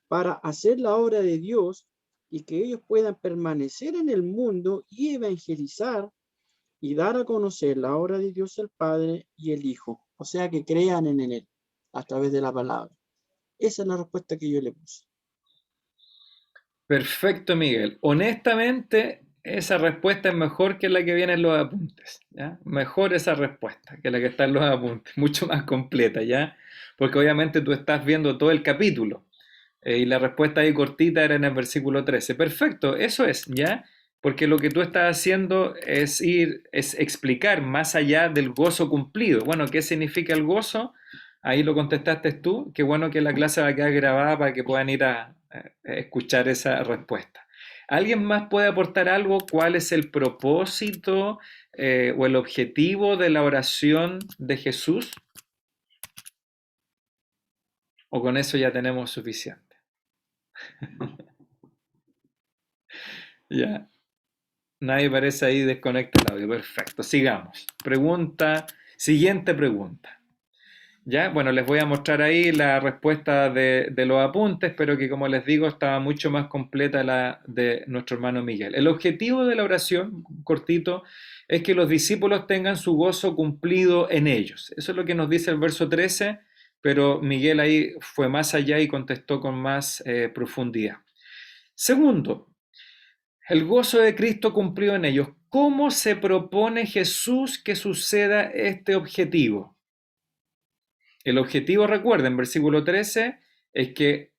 para hacer la obra de Dios y que ellos puedan permanecer en el mundo y evangelizar y dar a conocer la obra de Dios el Padre y el Hijo. O sea, que crean en Él a través de la palabra. Esa es la respuesta que yo le puse. Perfecto, Miguel. Honestamente, esa respuesta es mejor que la que viene en los apuntes, ¿ya? Mejor esa respuesta que la que está en los apuntes, mucho más completa, ¿ya? Porque obviamente tú estás viendo todo el capítulo y la respuesta ahí cortita era en el versículo 13. Perfecto, eso es, ¿ya? Porque lo que tú estás haciendo es explicar más allá del gozo cumplido. Bueno, ¿qué significa el gozo? Ahí lo contestaste tú. Qué bueno que la clase va a quedar grabada para que puedan ir a escuchar esa respuesta. ¿Alguien más puede aportar algo? ¿Cuál es el propósito o el objetivo de la oración de Jesús? ¿O con eso ya tenemos suficiente? Ya. Nadie parece ahí, desconecta el audio. Perfecto, sigamos. Siguiente pregunta. Ya, bueno, les voy a mostrar ahí la respuesta de los apuntes, pero que como les digo, estaba mucho más completa la de nuestro hermano Miguel. El objetivo de la oración, cortito, es que los discípulos tengan su gozo cumplido en ellos. Eso es lo que nos dice el verso 13, pero Miguel ahí fue más allá y contestó con más profundidad. Segundo, el gozo de Cristo cumplido en ellos. ¿Cómo se propone Jesús que suceda este objetivo? El objetivo, recuerden, versículo 13, es que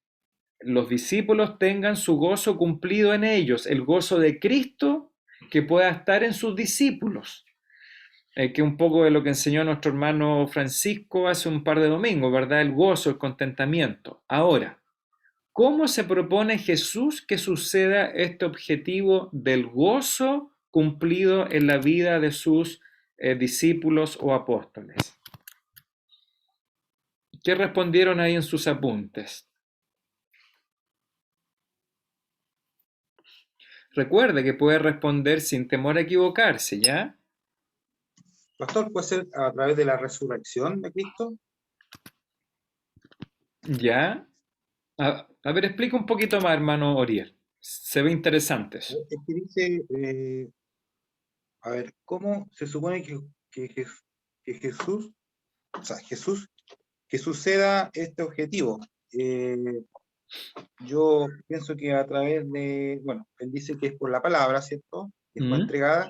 los discípulos tengan su gozo cumplido en ellos, el gozo de Cristo que pueda estar en sus discípulos. Que un poco de lo que enseñó nuestro hermano Francisco hace un par de domingos, ¿verdad? El gozo, el contentamiento. Ahora, ¿cómo se propone Jesús que suceda este objetivo del gozo cumplido en la vida de sus discípulos o apóstoles? ¿Qué respondieron ahí en sus apuntes? Recuerde que puede responder sin temor a equivocarse, ¿ya? Pastor, ¿puede ser a través de la resurrección de Cristo? ¿Ya? A ver, explica un poquito más, hermano Oriel. Se ve interesante eso. Es que dice, a ver, ¿cómo se supone que Jesús, que suceda este objetivo? Yo pienso que a través de, bueno, él dice que es por la palabra, ¿cierto? Que fue entregada,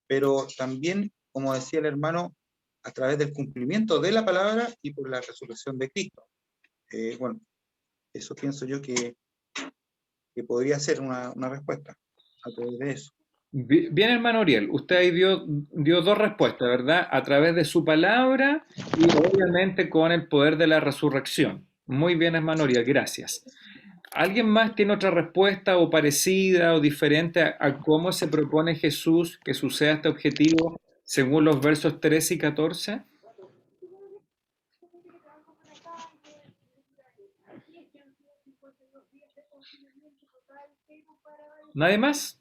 pero también, como decía el hermano, a través del cumplimiento de la palabra y por la resurrección de Cristo. Bueno, eso pienso yo que podría ser una respuesta a través de eso. Bien, hermano Oriel, usted ahí dio dos respuestas, ¿verdad? A través de su palabra y obviamente con el poder de la resurrección. Muy bien, hermano Oriel, gracias. ¿Alguien más tiene otra respuesta o parecida o diferente a cómo se propone Jesús que suceda este objetivo según los versos 13 y 14? ¿Nadie más?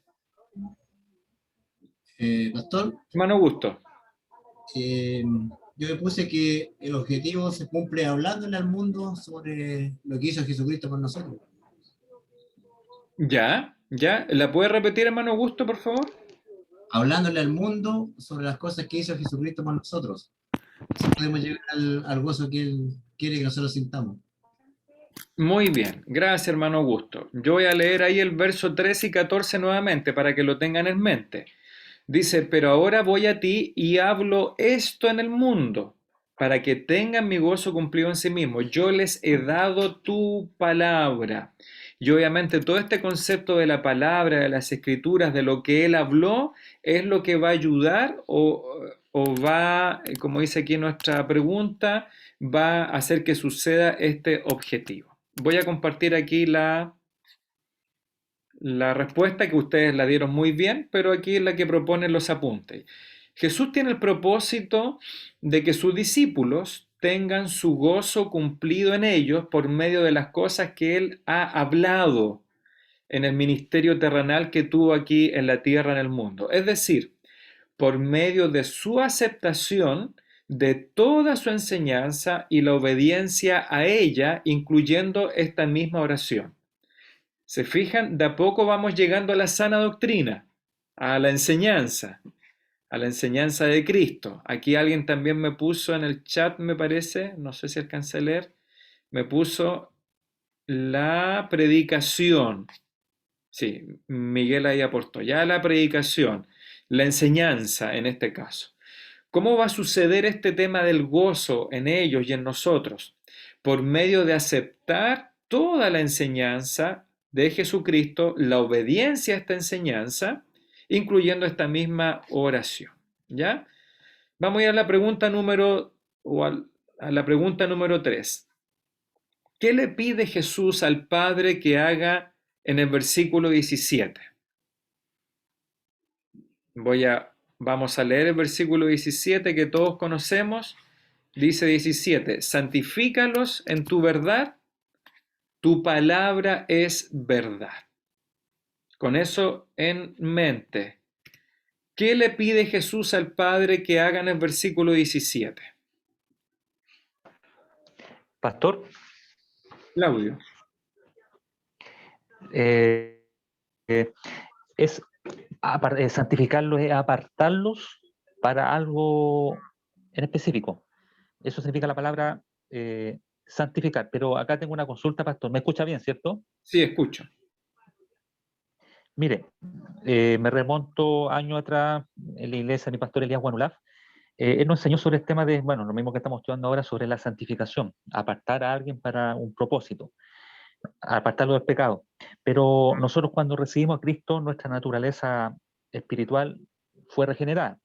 Pastor, Hermano Augusto. yo le puse que el objetivo se cumple hablándole al mundo sobre lo que hizo Jesucristo con nosotros. ¿Ya? ¿La puede repetir, hermano Augusto, por favor? Hablándole al mundo sobre las cosas que hizo Jesucristo con nosotros. Así podemos llegar al gozo que Él quiere que nosotros sintamos. Muy bien, gracias, hermano Augusto. Yo voy a leer ahí el verso 13 y 14 nuevamente para que lo tengan en mente. Dice, pero ahora voy a ti y hablo esto en el mundo, para que tengan mi gozo cumplido en sí mismo. Yo les he dado tu palabra. Y obviamente todo este concepto de la palabra, de las escrituras, de lo que él habló, es lo que va a ayudar o va, como dice aquí nuestra pregunta, va a hacer que suceda este objetivo. Voy a compartir aquí la respuesta, que ustedes la dieron muy bien, pero aquí es la que proponen los apuntes. Jesús tiene el propósito de que sus discípulos tengan su gozo cumplido en ellos por medio de las cosas que Él ha hablado en el ministerio terrenal que tuvo aquí en la tierra, en el mundo. Es decir, por medio de su aceptación de toda su enseñanza y la obediencia a ella, incluyendo esta misma oración. ¿Se fijan? De a poco vamos llegando a la sana doctrina, a la enseñanza de Cristo. Aquí alguien también me puso en el chat, me parece, no sé si alcancé a leer, me puso la predicación. Sí, Miguel ahí aportó, ya la predicación, la enseñanza en este caso. ¿Cómo va a suceder este tema del gozo en ellos y en nosotros? Por medio de aceptar toda la enseñanza de Jesucristo, la obediencia a esta enseñanza, incluyendo esta misma oración. ¿Ya? Vamos a ir a la pregunta número 3. ¿Qué le pide Jesús al Padre que haga en el versículo 17? Vamos a leer el versículo 17 que todos conocemos. Dice 17, santifícalos en tu verdad, tu palabra es verdad. Con eso en mente, ¿qué le pide Jesús al Padre que haga en el versículo 17? Pastor. Claudio. Santificarlos es apartarlos para algo en específico. Eso significa la palabra santificar. Pero acá tengo una consulta, pastor. ¿Me escucha bien, cierto? Sí, escucho. Mire, me remonto años atrás en la iglesia de mi pastor Elías Guanulaf. Él nos enseñó sobre el tema de, bueno, lo mismo que estamos estudiando ahora sobre la santificación, apartar a alguien para un propósito, apartarlo del pecado. Pero nosotros cuando recibimos a Cristo, nuestra naturaleza espiritual fue regenerada,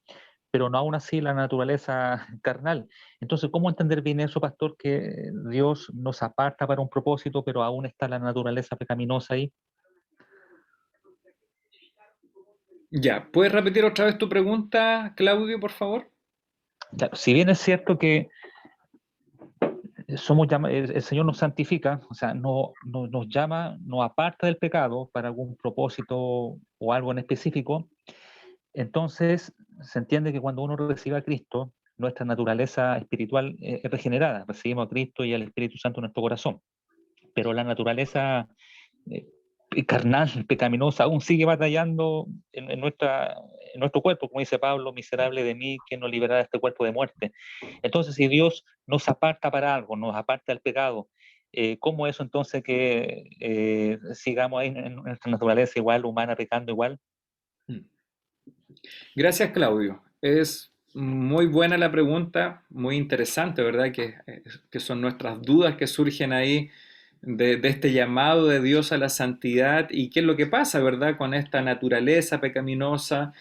pero no aún así la naturaleza carnal. Entonces, ¿cómo entender bien eso, pastor, que Dios nos aparta para un propósito, pero aún está la naturaleza pecaminosa ahí? Ya, ¿puedes repetir otra vez tu pregunta, Claudio, por favor? Claro, si bien es cierto que el Señor nos santifica, o sea, nos llama, nos aparta del pecado para algún propósito o algo en específico, entonces se entiende que cuando uno recibe a Cristo, nuestra naturaleza espiritual es regenerada, recibimos a Cristo y al Espíritu Santo en nuestro corazón, pero la naturaleza carnal, pecaminosa, aún sigue batallando en nuestro cuerpo, como dice Pablo, miserable de mí, ¿quién nos liberará de este cuerpo de muerte? Entonces, si Dios nos aparta para algo, nos aparta del pecado, ¿cómo eso entonces que sigamos ahí en nuestra naturaleza igual, humana, pecando igual? Gracias, Claudio. Es muy buena la pregunta, muy interesante, ¿verdad? Que son nuestras dudas que surgen ahí de este llamado de Dios a la santidad y qué es lo que pasa, ¿verdad? Con esta naturaleza pecaminosa.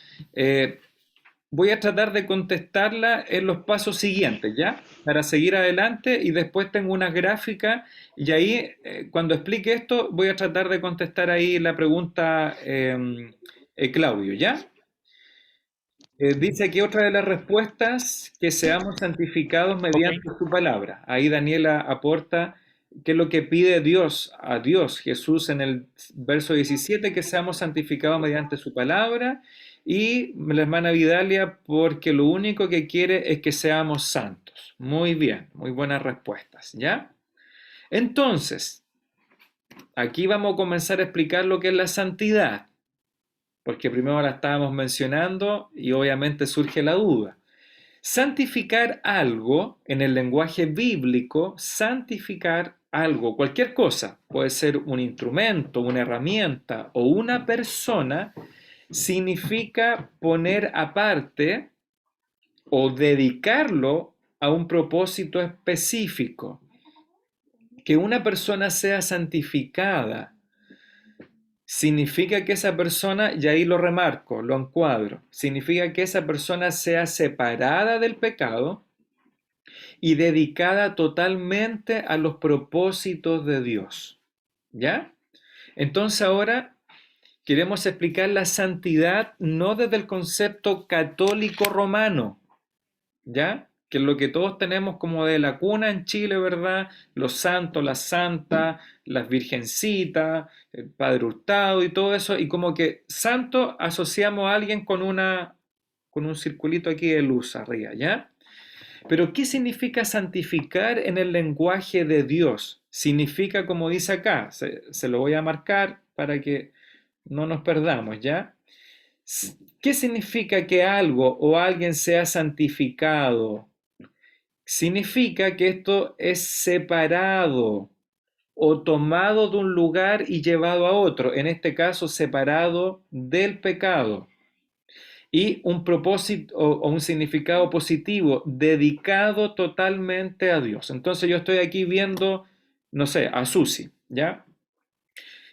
Voy a tratar de contestarla en los pasos siguientes, ¿ya? Para seguir adelante y después tengo una gráfica y ahí, cuando explique esto, voy a tratar de contestar ahí la pregunta, Claudio, ¿ya? Dice aquí otra de las respuestas, que seamos santificados mediante su palabra. Ahí Daniela aporta qué es lo que pide Dios a Dios, Jesús en el verso 17, que seamos santificados mediante su palabra. Y la hermana Vidalia, porque lo único que quiere es que seamos santos. Muy bien, muy buenas respuestas, ¿ya? Entonces, aquí vamos a comenzar a explicar lo que es la santidad, porque primero la estábamos mencionando y obviamente surge la duda. Santificar algo, en el lenguaje bíblico, santificar algo, cualquier cosa, puede ser un instrumento, una herramienta o una persona, significa poner aparte o dedicarlo a un propósito específico. Que una persona sea santificada significa que esa persona, y ahí lo remarco, lo encuadro, significa que esa persona sea separada del pecado y dedicada totalmente a los propósitos de Dios. ¿Ya? Entonces ahora queremos explicar la santidad no desde el concepto católico romano, ¿ya? Que es lo que todos tenemos como de la cuna en Chile, ¿verdad? Los santos, las santas, las virgencitas, el Padre Hurtado y todo eso, y como que santo asociamos a alguien con un circulito aquí de luz arriba, ¿ya? Pero ¿qué significa santificar en el lenguaje de Dios? Significa, como dice acá, se lo voy a marcar para que no nos perdamos, ¿ya? ¿Qué significa que algo o alguien sea santificado? Significa que esto es separado o tomado de un lugar y llevado a otro, en este caso separado del pecado. Y un propósito o un significado positivo, dedicado totalmente a Dios. Entonces yo estoy aquí viendo, no sé, a Susi, ¿ya?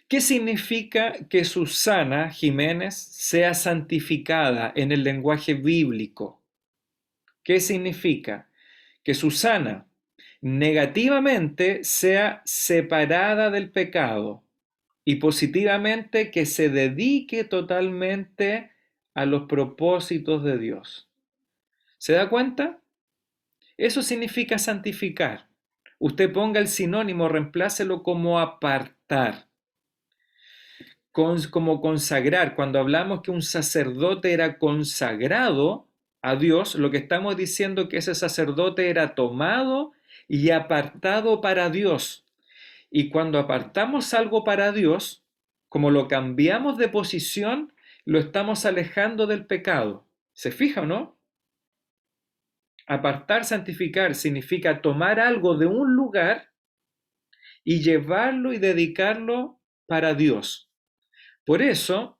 ¿Qué significa que Susana Jiménez sea santificada en el lenguaje bíblico? ¿Qué significa? Que Susana negativamente sea separada del pecado y positivamente que se dedique totalmente a los propósitos de Dios. ¿Se da cuenta? Eso significa santificar. Usted ponga el sinónimo, reemplácelo como apartar. Como consagrar. Cuando hablamos que un sacerdote era consagrado a Dios, lo que estamos diciendo es que ese sacerdote era tomado y apartado para Dios. Y cuando apartamos algo para Dios, como lo cambiamos de posición, lo estamos alejando del pecado. ¿Se fija o no? Apartar, santificar, significa tomar algo de un lugar y llevarlo y dedicarlo para Dios. Por eso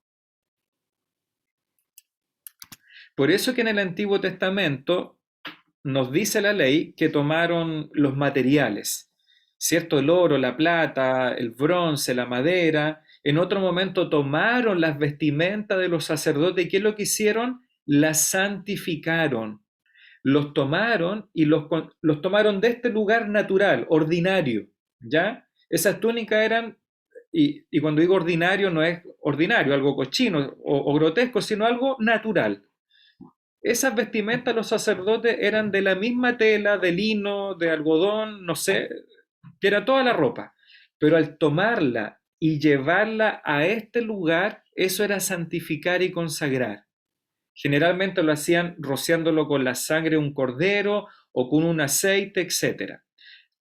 que en el Antiguo Testamento nos dice la ley que tomaron los materiales, ¿cierto? El oro, la plata, el bronce, la madera. En otro momento tomaron las vestimentas de los sacerdotes y ¿qué es lo que hicieron? Las santificaron. Los tomaron y los tomaron de este lugar natural, ordinario, ¿ya? Esas túnicas eran, y cuando digo ordinario no es ordinario, algo cochino o grotesco, sino algo natural. Esas vestimentas los sacerdotes eran de la misma tela, de lino, de algodón, no sé, que era toda la ropa. Pero al tomarla y llevarla a este lugar, eso era santificar y consagrar. Generalmente lo hacían rociándolo con la sangre de un cordero o con un aceite, etc.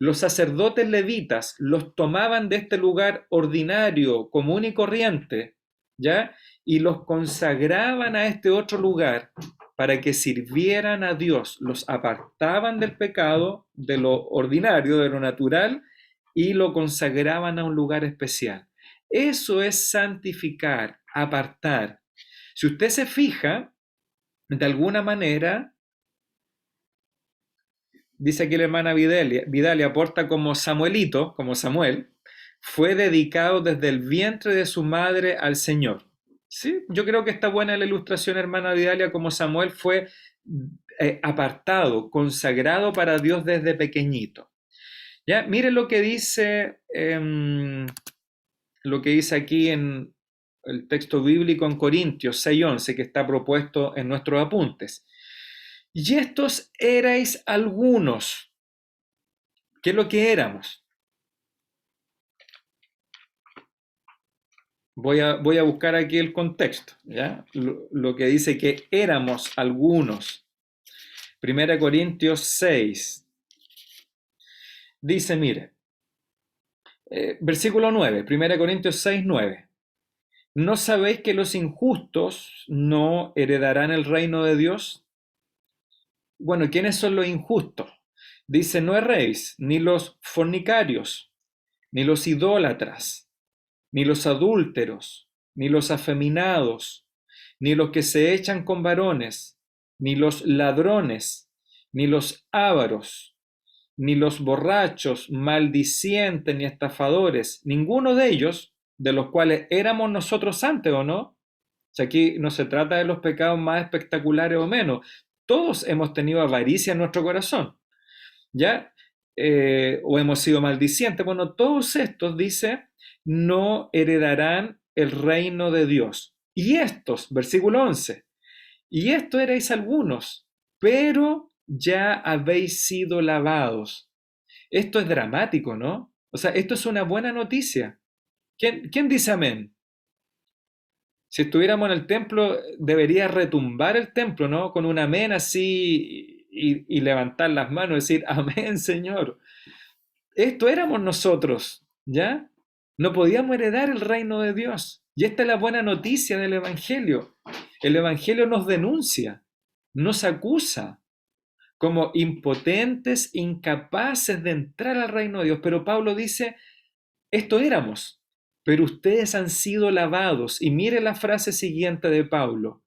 Los sacerdotes levitas los tomaban de este lugar ordinario, común y corriente, ¿ya? Y los consagraban a este otro lugar para que sirvieran a Dios. Los apartaban del pecado, de lo ordinario, de lo natural, y lo consagraban a un lugar especial. Eso es santificar, apartar. Si usted se fija, de alguna manera, dice aquí la hermana Vidalia aporta como Samuelito, como Samuel, fue dedicado desde el vientre de su madre al Señor. ¿Sí? Yo creo que está buena la ilustración, hermana Vidalia, como Samuel fue apartado, consagrado para Dios desde pequeñito. ¿Ya? Miren lo que dice aquí en el texto bíblico en Corintios 6:11, que está propuesto en nuestros apuntes. Y estos erais algunos. ¿Qué es lo que éramos? Voy a buscar aquí el contexto, ¿ya? Lo que dice que éramos algunos. 1 Corintios 6. Dice, mire, versículo 9, 1 Corintios 6, 9. ¿No sabéis que los injustos no heredarán el reino de Dios? Bueno, ¿quiénes son los injustos? Dice, no erréis, ni los fornicarios, ni los idólatras, ni los adúlteros, ni los afeminados, ni los que se echan con varones, ni los ladrones, ni los ávaros, ni los borrachos, maldicientes, ni estafadores, ninguno de ellos, de los cuales éramos nosotros antes, ¿o no? O sea, aquí no se trata de los pecados más espectaculares o menos. Todos hemos tenido avaricia en nuestro corazón, ¿ya? O hemos sido maldicientes. Bueno, todos estos, dice, no heredarán el reino de Dios. Y estos, versículo 11, y esto erais algunos, pero ya habéis sido lavados. Esto es dramático, ¿no? O sea, esto es una buena noticia. ¿Quién dice amén? Si estuviéramos en el templo, debería retumbar el templo, ¿no? Con un amén así y levantar las manos y decir, amén, Señor. Esto éramos nosotros, ¿ya? No podíamos heredar el reino de Dios. Y esta es la buena noticia del Evangelio. El Evangelio nos denuncia, nos acusa como impotentes, incapaces de entrar al reino de Dios. Pero Pablo dice, esto éramos, pero ustedes han sido lavados. Y mire la frase siguiente de Pablo,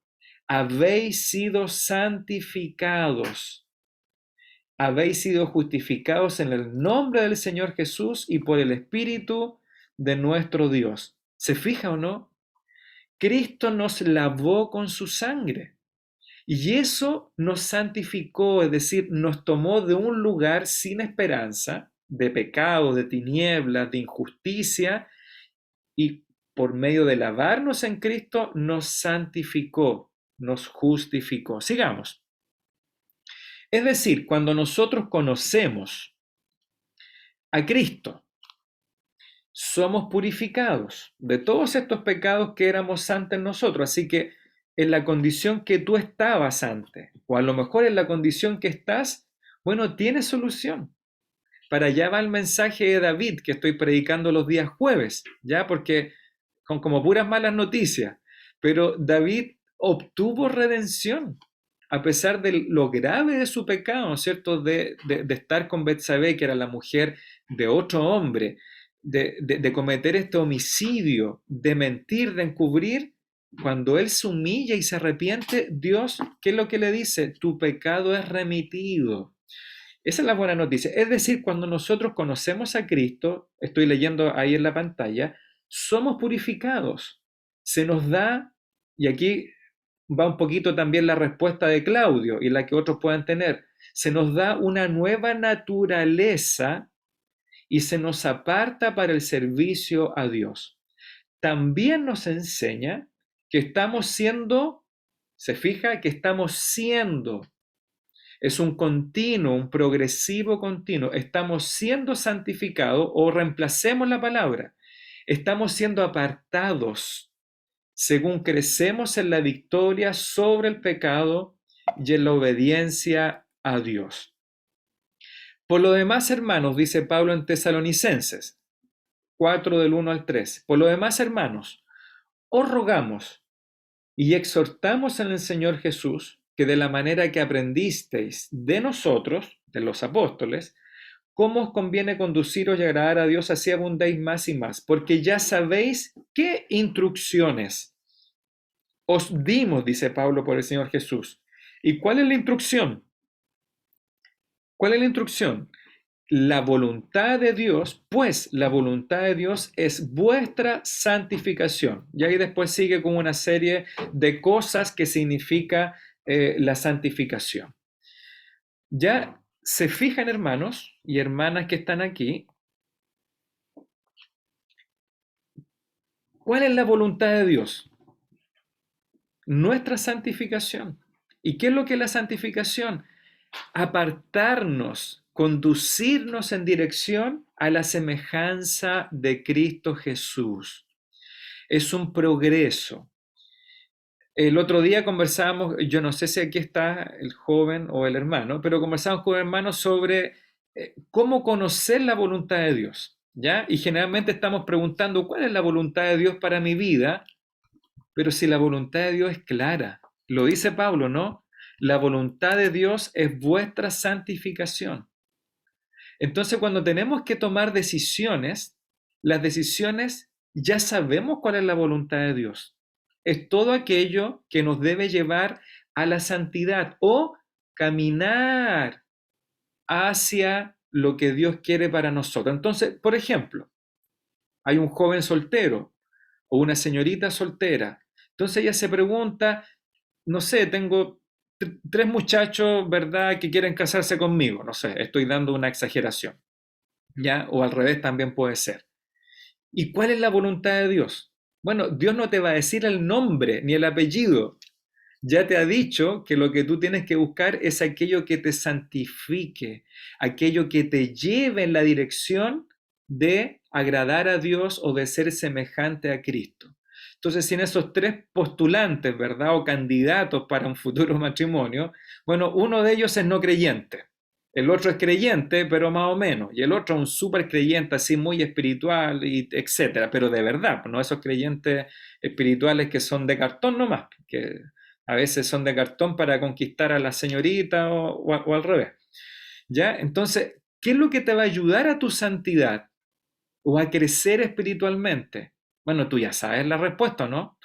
habéis sido santificados, habéis sido justificados en el nombre del Señor Jesús y por el Espíritu de nuestro Dios. ¿Se fija o no? Cristo nos lavó con su sangre. Y eso nos santificó, es decir, nos tomó de un lugar sin esperanza, de pecado, de tinieblas, de injusticia, y por medio de lavarnos en Cristo nos santificó, nos justificó. Sigamos. Es decir, cuando nosotros conocemos a Cristo, somos purificados de todos estos pecados que éramos antes nosotros. Así que en la condición que tú estabas antes, o a lo mejor en la condición que estás, bueno, tiene solución. Para allá va el mensaje de David que estoy predicando los días jueves, ¿ya? Porque con como puras malas noticias. Pero David obtuvo redención a pesar de lo grave de su pecado, ¿no es cierto? De estar con Betsabé, que era la mujer de otro hombre, de cometer este homicidio, de mentir, de encubrir. Cuando él se humilla y se arrepiente, Dios, ¿qué es lo que le dice? Tu pecado es remitido. Esa es la buena noticia. Es decir, cuando nosotros conocemos a Cristo, estoy leyendo ahí en la pantalla, somos purificados. Se nos da, y aquí va un poquito también la respuesta de Claudio y la que otros puedan tener, se nos da una nueva naturaleza y se nos aparta para el servicio a Dios. También nos enseña que estamos siendo, se fija, que estamos siendo, es un continuo, un progresivo continuo, estamos siendo santificados, o reemplacemos la palabra, estamos siendo apartados según crecemos en la victoria sobre el pecado y en la obediencia a Dios. Por lo demás, hermanos, dice Pablo en Tesalonicenses 4 del 1 al 3, por lo demás, hermanos, os rogamos y exhortamos en el Señor Jesús que de la manera que aprendisteis de nosotros, de los apóstoles, cómo os conviene conduciros y agradar a Dios, así abundéis más y más, porque ya sabéis qué instrucciones os dimos, dice Pablo, por el Señor Jesús. ¿Y cuál es la instrucción? ¿Cuál es la instrucción? La voluntad de Dios, pues la voluntad de Dios es vuestra santificación. Y ahí después sigue con una serie de cosas que significa la santificación. Ya se fijan, hermanos y hermanas que están aquí, ¿cuál es la voluntad de Dios? Nuestra santificación. ¿Y qué es lo que es la santificación? Apartarnos, conducirnos en dirección a la semejanza de Cristo Jesús. Es un progreso. El otro día conversábamos, yo no sé si aquí está el joven o el hermano, pero conversábamos con el hermano sobre cómo conocer la voluntad de Dios, ¿ya? Y generalmente estamos preguntando, ¿cuál es la voluntad de Dios para mi vida? Pero si la voluntad de Dios es clara, lo dice Pablo, ¿no? La voluntad de Dios es vuestra santificación. Entonces, cuando tenemos que tomar decisiones, las decisiones ya sabemos cuál es la voluntad de Dios. Es todo aquello que nos debe llevar a la santidad o caminar hacia lo que Dios quiere para nosotros. Entonces, por ejemplo, hay un joven soltero o una señorita soltera. Entonces ella se pregunta, no sé, tengo 3 muchachos, ¿verdad?, que quieren casarse conmigo. No sé, estoy dando una exageración, ¿ya? O al revés también puede ser. ¿Y cuál es la voluntad de Dios? Bueno, Dios no te va a decir el nombre ni el apellido. Ya te ha dicho que lo que tú tienes que buscar es aquello que te santifique, aquello que te lleve en la dirección de agradar a Dios o de ser semejante a Cristo. Entonces, sin esos 3 postulantes, ¿verdad?, o candidatos para un futuro matrimonio, bueno, uno de ellos es no creyente, el otro es creyente, pero más o menos, y el otro un súper creyente, así muy espiritual, y etcétera, pero de verdad, no esos creyentes espirituales que son de cartón nomás, que a veces son de cartón para conquistar a la señorita o al revés. ¿Ya? Entonces, ¿qué es lo que te va a ayudar a tu santidad o a crecer espiritualmente? Bueno, tú ya sabes la respuesta, ¿no?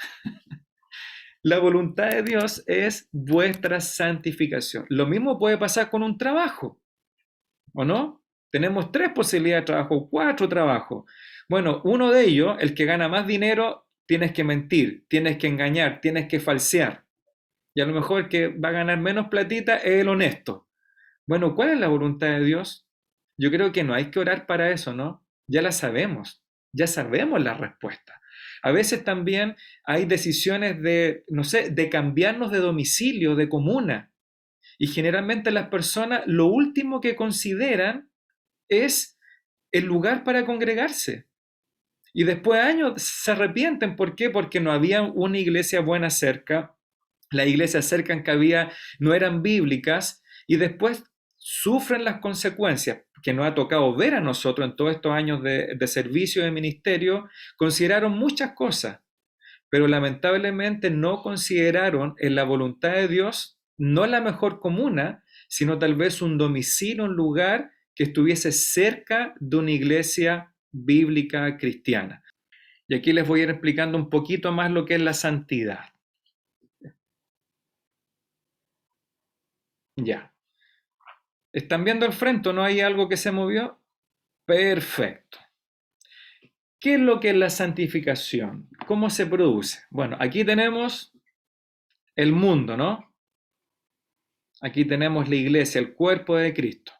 La voluntad de Dios es vuestra santificación. Lo mismo puede pasar con un trabajo, ¿o no? Tenemos 3 posibilidades de trabajo, 4 trabajos. Bueno, uno de ellos, el que gana más dinero, tienes que mentir, tienes que engañar, tienes que falsear. Y a lo mejor el que va a ganar menos platita es el honesto. Bueno, ¿cuál es la voluntad de Dios? Yo creo que no hay que orar para eso, ¿no? Ya la sabemos, ya sabemos la respuesta. A veces también hay decisiones de, no sé, de cambiarnos de domicilio, de comuna. Y generalmente las personas lo último que consideran es el lugar para congregarse. Y después de años se arrepienten. ¿Por qué? Porque no había una iglesia buena cerca. Las iglesias cerca en que había no eran bíblicas y después sufren las consecuencias que nos ha tocado ver a nosotros en todos estos años de servicio de ministerio. Consideraron muchas cosas, pero lamentablemente no consideraron en la voluntad de Dios no la mejor comuna, sino tal vez un domicilio, un lugar que estuviese cerca de una iglesia bíblica cristiana. Y aquí les voy a ir explicando un poquito más lo que es la santidad. Ya. ¿Están viendo al frente? ¿No hay algo que se movió? Perfecto. ¿Qué es lo que es la santificación? ¿Cómo se produce? Bueno, aquí tenemos el mundo, ¿no? Aquí tenemos la iglesia, el cuerpo de Cristo.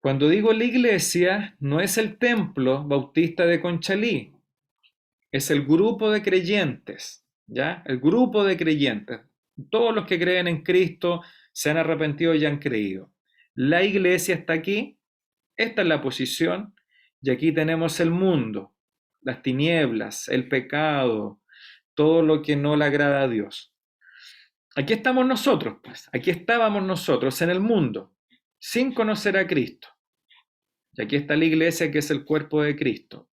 Cuando digo la iglesia, no es el templo bautista de Conchalí, es el grupo de creyentes, ¿ya? El grupo de creyentes. Todos los que creen en Cristo se han arrepentido y han creído. La iglesia está aquí, esta es la posición, y aquí tenemos el mundo, las tinieblas, el pecado, todo lo que no le agrada a Dios. Aquí estamos nosotros, pues, aquí estábamos nosotros en el mundo, sin conocer a Cristo. Y aquí está la iglesia que es el cuerpo de Cristo.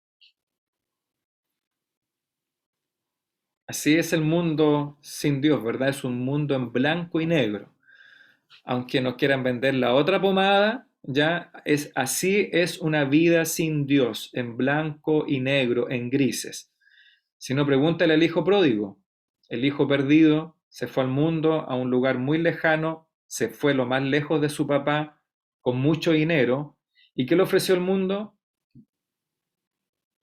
Así es el mundo sin Dios, ¿verdad? Es un mundo en blanco y negro. Aunque nos quieran vender la otra pomada, ya es así es una vida sin Dios, en blanco y negro, en grises. Si no, pregúntale al hijo pródigo. El hijo perdido se fue al mundo, a un lugar muy lejano, se fue lo más lejos de su papá, con mucho dinero. ¿Y qué le ofreció el mundo?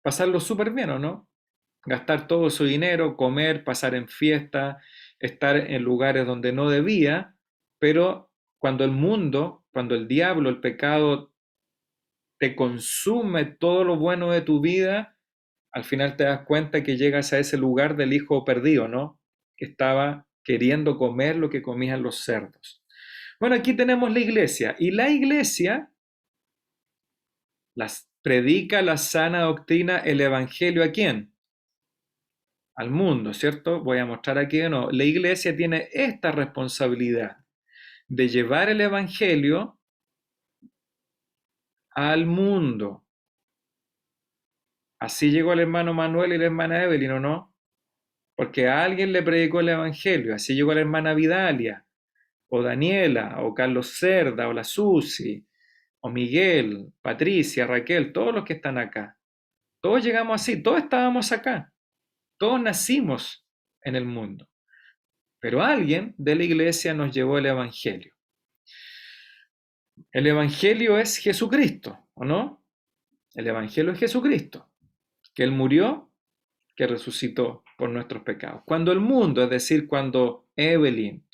Pasarlo súper bien, ¿o no? Gastar todo su dinero, comer, pasar en fiesta, estar en lugares donde no debía, pero cuando el mundo, cuando el diablo, el pecado te consume todo lo bueno de tu vida, al final te das cuenta que llegas a ese lugar del hijo perdido, ¿no? Que estaba queriendo comer lo que comían los cerdos. Bueno, aquí tenemos la iglesia, y la iglesia predica la sana doctrina, el evangelio, ¿a quién? Al mundo, ¿cierto? Voy a mostrar aquí de nuevo. La iglesia tiene esta responsabilidad de llevar el evangelio al mundo. Así llegó el hermano Manuel y la hermana Evelyn, ¿o no? Porque a alguien le predicó el evangelio. Así llegó la hermana Vidalia, o Daniela, o Carlos Cerda, o la Susi, o Miguel, Patricia, Raquel, todos los que están acá. Todos llegamos así, todos estábamos acá. Todos nacimos en el mundo. pero alguien de la iglesia nos llevó el Evangelio. El Evangelio es Jesucristo, ¿o no? El Evangelio es Jesucristo, que Él murió, que resucitó por nuestros pecados. Cuando el mundo, es decir, cuando Evelyn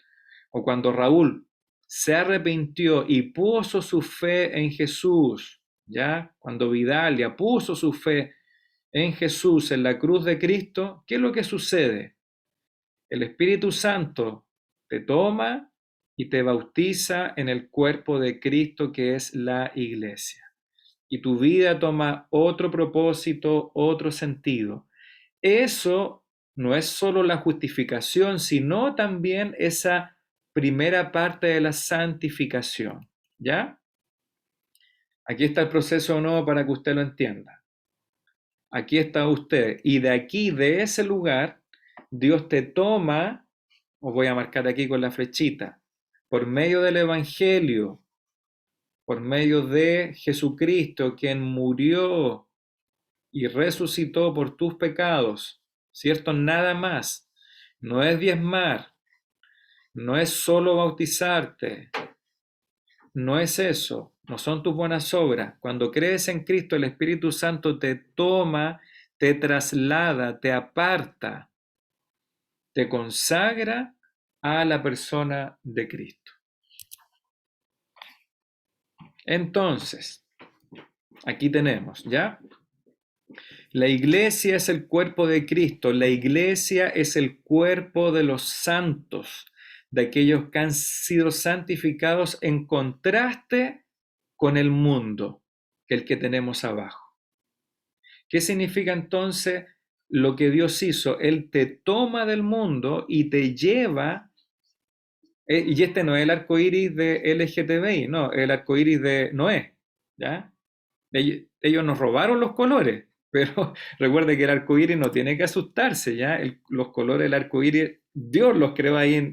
o cuando Raúl se arrepintió y puso su fe en Jesús, ¿ya? Cuando Vidalia puso su fe en Jesús, en la cruz de Cristo, ¿qué es lo que sucede? El Espíritu Santo te toma y te bautiza en el cuerpo de Cristo, que es la iglesia. Y tu vida toma otro propósito, otro sentido. Eso no es solo la justificación, sino también esa primera parte de la santificación, ¿ya? Aquí está el proceso nuevo para que usted lo entienda. Aquí está usted, y de aquí, de ese lugar, Dios te toma, os voy a marcar aquí con la flechita, por medio del Evangelio, por medio de Jesucristo, quien murió y resucitó por tus pecados, ¿cierto? Nada más. No es diezmar, no es solo bautizarte, no es eso, no son tus buenas obras. Cuando crees en Cristo, el Espíritu Santo te toma, te traslada, te aparta, te consagra a la persona de Cristo. Entonces, aquí tenemos, ¿ya? La iglesia es el cuerpo de Cristo, la iglesia es el cuerpo de los santos, de aquellos que han sido santificados en contraste con el mundo, que el que tenemos abajo. ¿Qué significa entonces lo que Dios hizo? Él te toma del mundo y te lleva, y este no es el arco iris de LGTBI, no, el arco iris de Noé, ¿ya? Ellos nos robaron los colores, pero recuerde que el arco iris no tiene que asustarse, ¿ya? Los colores del arco iris, Dios los creó ahí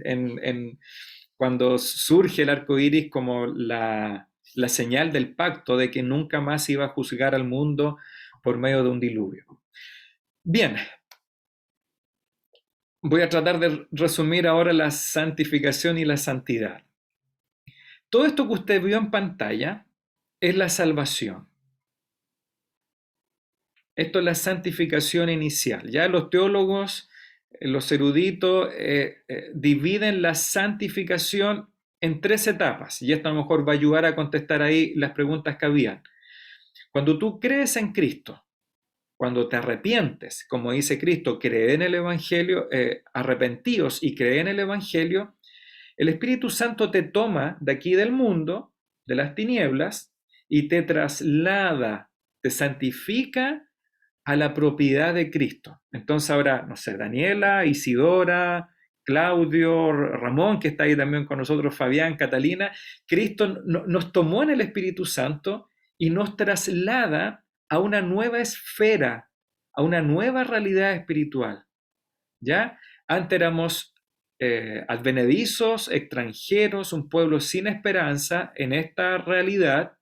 cuando surge el arco iris como la señal del pacto de que nunca más iba a juzgar al mundo por medio de un diluvio. Bien, voy a tratar de resumir ahora la santificación y la santidad. Todo esto que usted vio en pantalla es la salvación. Esto es la santificación inicial. Ya los teólogos, los eruditos, dividen la santificación en 3 etapas, y esto a lo mejor va a ayudar a contestar ahí las preguntas que habían. Cuando tú crees en Cristo, cuando te arrepientes, como dice Cristo, cree en el Evangelio, arrepentíos y cree en el Evangelio, el Espíritu Santo te toma de aquí del mundo, de las tinieblas, y te traslada, te santifica a la propiedad de Cristo. Entonces ahora, no sé, Daniela, Isidora, Claudio, Ramón, que está ahí también con nosotros, Fabián, Catalina, Cristo nos tomó en el Espíritu Santo y nos traslada a una nueva esfera, a una nueva realidad espiritual, ¿ya? Antes éramos advenedizos, extranjeros, un pueblo sin esperanza en esta realidad,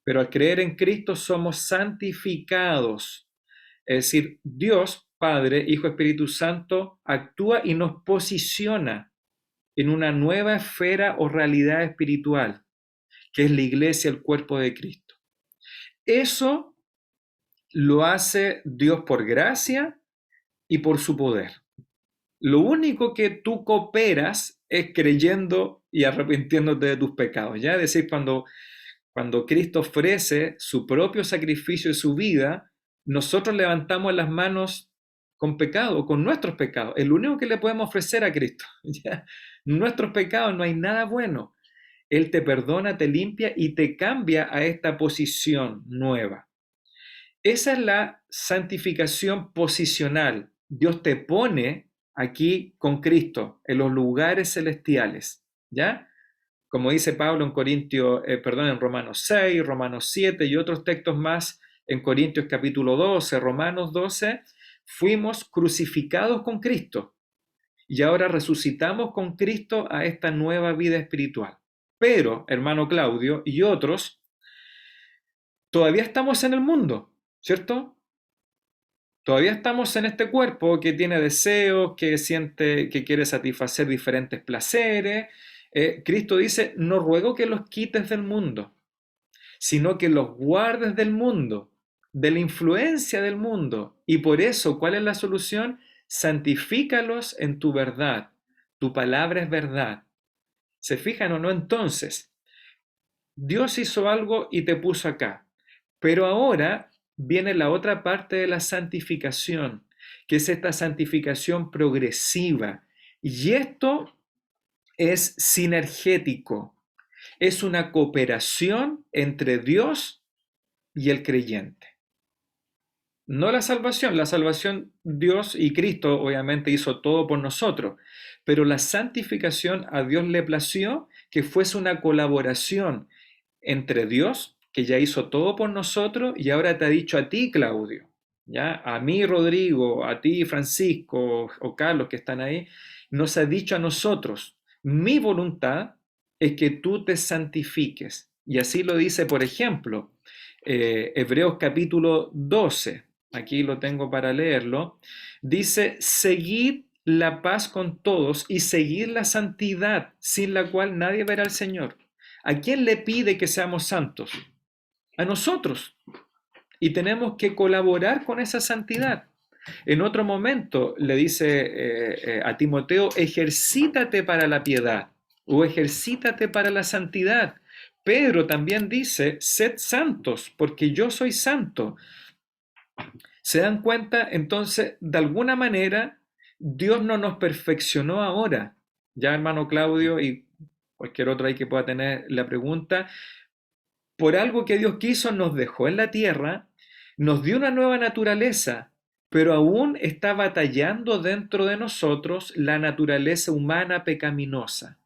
pero al creer en Cristo somos santificados. Es decir, Dios, Padre, Hijo, Espíritu Santo, actúa y nos posiciona en una nueva esfera o realidad espiritual, que es la iglesia, el cuerpo de Cristo. Eso lo hace Dios por gracia y por su poder. Lo único que tú cooperas es creyendo y arrepintiéndote de tus pecados. ¿Ya? Es decir, cuando Cristo ofrece su propio sacrificio y su vida, nosotros levantamos las manos con pecado, con nuestros pecados. Es lo único que le podemos ofrecer a Cristo. ¿Ya? Nuestros pecados, no hay nada bueno. Él te perdona, te limpia y te cambia a esta posición nueva. Esa es la santificación posicional. Dios te pone aquí con Cristo, en los lugares celestiales, ¿ya? Como dice Pablo en Romanos 6, Romanos 7 y otros textos más, en Corintios capítulo 12, Romanos 12, fuimos crucificados con Cristo y ahora resucitamos con Cristo a esta nueva vida espiritual. Pero, hermano Claudio y otros, todavía estamos en el mundo, ¿cierto? Todavía estamos en este cuerpo que tiene deseos, que siente, que quiere satisfacer diferentes placeres. Cristo dice, no ruego que los quites del mundo, sino que los guardes del mundo, de la influencia del mundo. Y por eso, ¿cuál es la solución? Santifícalos en tu verdad. Tu palabra es verdad. ¿Se fijan o no? Entonces, Dios hizo algo y te puso acá. Pero ahora viene la otra parte de la santificación, que es esta santificación progresiva. Y esto es sinergético. Es una cooperación entre Dios y el creyente. No la salvación Dios y Cristo obviamente hizo todo por nosotros, pero la santificación a Dios le plació que fuese una colaboración entre Dios, que ya hizo todo por nosotros, y ahora te ha dicho a ti, Claudio, ¿ya? A mí, Rodrigo, a ti, Francisco o Carlos que están ahí, nos ha dicho a nosotros, mi voluntad es que tú te santifiques. Y así lo dice, por ejemplo, Hebreos capítulo 12, aquí lo tengo para leerlo, dice, seguid la paz con todos y seguid la santidad, sin la cual nadie verá al Señor. ¿A quién le pide que seamos santos? A nosotros. Y tenemos que colaborar con esa santidad. En otro momento le dice a Timoteo, ejercítate para la piedad o ejercítate para la santidad. Pedro también dice, sed santos, porque yo soy santo. ¿Se dan cuenta? Entonces, de alguna manera, Dios no nos perfeccionó ahora. Ya, hermano Claudio, y cualquier otro ahí que pueda tener la pregunta, por algo que Dios quiso, nos dejó en la tierra, nos dio una nueva naturaleza, pero aún está batallando dentro de nosotros la naturaleza humana pecaminosa.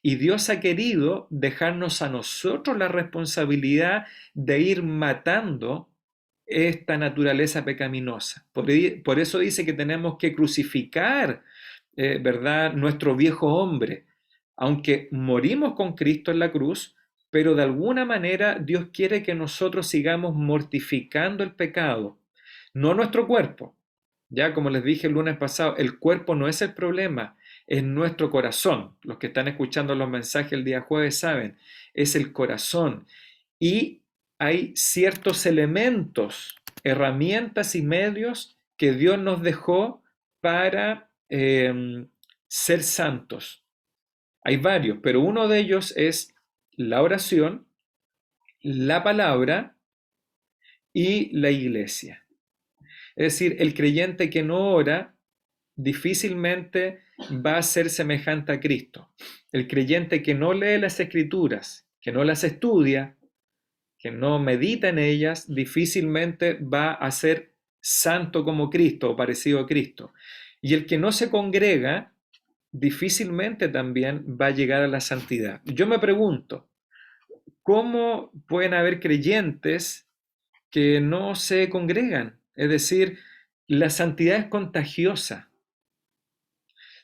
Y Dios ha querido dejarnos a nosotros la responsabilidad de ir matando esta naturaleza pecaminosa. Por eso dice que tenemos que crucificar, ¿verdad?, nuestro viejo hombre. Aunque morimos con Cristo en la cruz, pero de alguna manera Dios quiere que nosotros sigamos mortificando el pecado, no nuestro cuerpo. Ya como les dije el lunes pasado, el cuerpo no es el problema, es nuestro corazón. Los que están escuchando los mensajes el día jueves saben, es el corazón. Y hay ciertos elementos, herramientas y medios que Dios nos dejó para ser santos. Hay varios, pero uno de ellos es la oración, la palabra y la iglesia. Es decir, el creyente que no ora difícilmente va a ser semejante a Cristo. El creyente que no lee las Escrituras, que no las estudia, que no medita en ellas, difícilmente va a ser santo como Cristo o parecido a Cristo. Y el que no se congrega, difícilmente también va a llegar a la santidad. Yo me pregunto, ¿cómo pueden haber creyentes que no se congregan? Es decir, la santidad es contagiosa.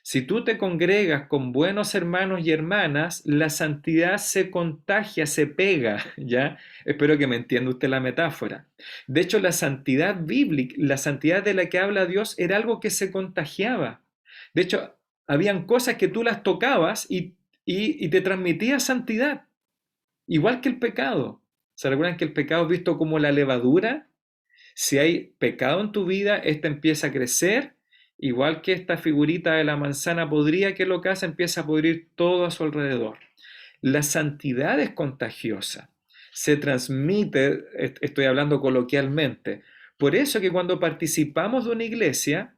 Si tú te congregas con buenos hermanos y hermanas, la santidad se contagia, se pega, ¿ya? Espero que me entienda usted la metáfora. De hecho, la santidad bíblica, la santidad de la que habla Dios, era algo que se contagiaba. De hecho, habían cosas que tú las tocabas y te transmitía santidad, igual que el pecado. ¿Se recuerdan que el pecado es visto como la levadura? Si hay pecado en tu vida, este empieza a crecer, igual que esta figurita de la manzana podrida, que lo que hace, empieza a podrir todo a su alrededor. La santidad es contagiosa, se transmite, estoy hablando coloquialmente. Por eso que cuando participamos de una iglesia,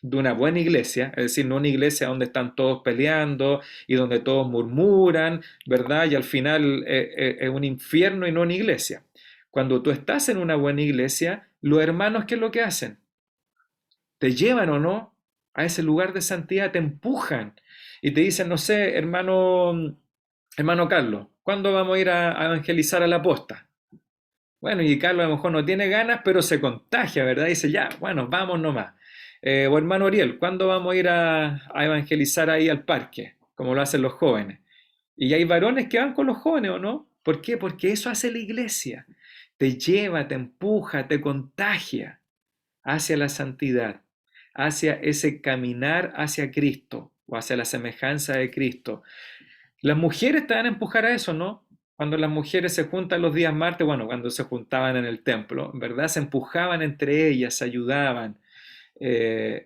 de una buena iglesia, es decir, no una iglesia donde están todos peleando y donde todos murmuran, ¿verdad? Y al final es un infierno y no una iglesia. Cuando tú estás en una buena iglesia, los hermanos, ¿qué es lo que hacen? Te llevan o no a ese lugar de santidad, te empujan y te dicen, no sé, hermano Carlos, ¿cuándo vamos a ir a evangelizar a la posta? Bueno, y Carlos a lo mejor no tiene ganas, pero se contagia, ¿verdad? Dice, ya, bueno, vamos nomás. O hermano Ariel, ¿cuándo vamos a ir a evangelizar ahí al parque? Como lo hacen los jóvenes. Y hay varones que van con los jóvenes, ¿o no? ¿Por qué? Porque eso hace la iglesia. Te lleva, te empuja, te contagia. hacia la santidad, hacia ese caminar hacia Cristo o hacia la semejanza de Cristo. Las mujeres te van a empujar a eso, ¿no? Cuando las mujeres se juntan los días martes, bueno, cuando se juntaban en el templo, ¿verdad? Se empujaban entre ellas, se ayudaban.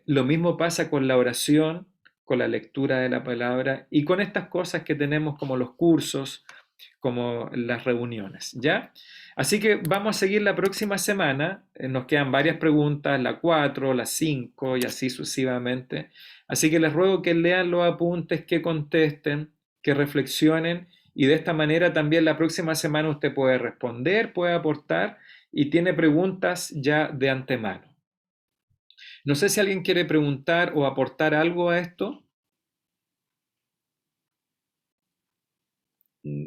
Lo mismo pasa con la oración, con la lectura de la palabra y con estas cosas que tenemos como los cursos, como las reuniones, ¿ya? Así que vamos a seguir la próxima semana. Nos quedan varias preguntas, la 4, la 5 y así sucesivamente. Así que les ruego que lean los apuntes, que contesten, que reflexionen y de esta manera también la próxima semana usted puede responder, puede aportar y tiene preguntas ya de antemano. No sé si alguien quiere preguntar o aportar algo a esto.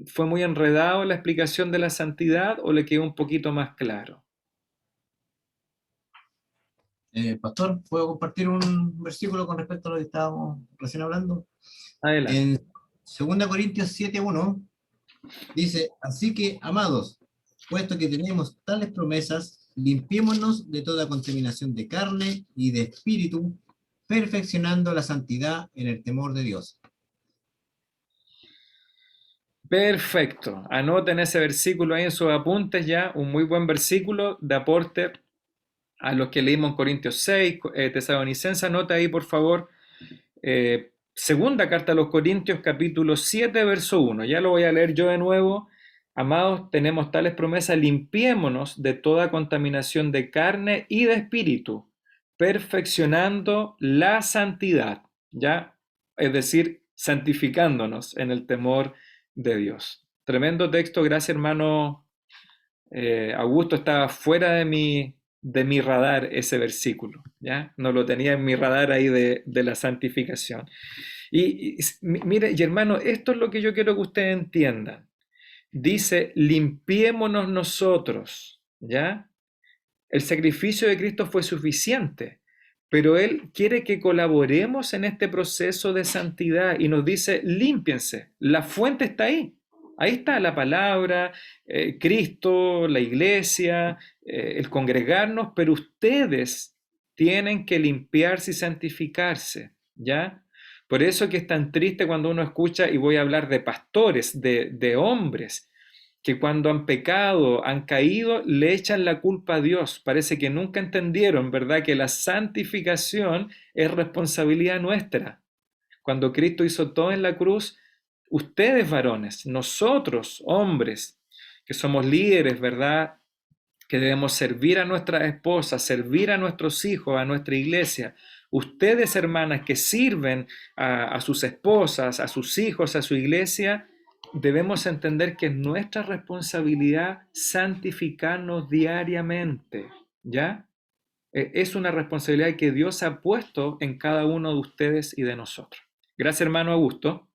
¿Fue muy enredado la explicación de la santidad o le quedó un poquito más claro? Pastor, ¿puedo compartir un versículo con respecto a lo que estábamos recién hablando? Adelante. En 2 Corintios 7:1 dice, así que, amados, puesto que tenemos tales promesas, limpiémonos de toda contaminación de carne y de espíritu, perfeccionando la santidad en el temor de Dios. Perfecto. Anoten ese versículo ahí en sus apuntes ya, un muy buen versículo de aporte a los que leímos en Corintios 6, Tesalonicenses, anota ahí por favor, segunda carta a los Corintios, capítulo 7, verso 1. Ya lo voy a leer yo de nuevo. Amados, tenemos tales promesas, limpiémonos de toda contaminación de carne y de espíritu, perfeccionando la santidad, ¿ya? Es decir, santificándonos en el temor de Dios. Tremendo texto, gracias hermano Augusto, estaba fuera de mi radar ese versículo, ¿ya? No lo tenía en mi radar ahí de la santificación. Mire, y hermano, esto es lo que yo quiero que ustedes entiendan. Dice, limpiémonos nosotros, ¿ya? El sacrificio de Cristo fue suficiente, pero Él quiere que colaboremos en este proceso de santidad y nos dice, límpiense, la fuente está ahí. Ahí está la palabra, Cristo, la iglesia, el congregarnos, pero ustedes tienen que limpiarse y santificarse, ¿ya? Por eso que es tan triste cuando uno escucha, y voy a hablar de pastores, de hombres, que cuando han pecado, han caído, le echan la culpa a Dios. Parece que nunca entendieron, ¿verdad?, que la santificación es responsabilidad nuestra. Cuando Cristo hizo todo en la cruz, ustedes varones, nosotros hombres, que somos líderes, ¿verdad?, que debemos servir a nuestras esposas, servir a nuestros hijos, a nuestra iglesia. Ustedes, hermanas, que sirven a sus esposas, a sus hijos, a su iglesia, debemos entender que es nuestra responsabilidad santificarnos diariamente, ¿ya? Es una responsabilidad que Dios ha puesto en cada uno de ustedes y de nosotros. Gracias, hermano Augusto.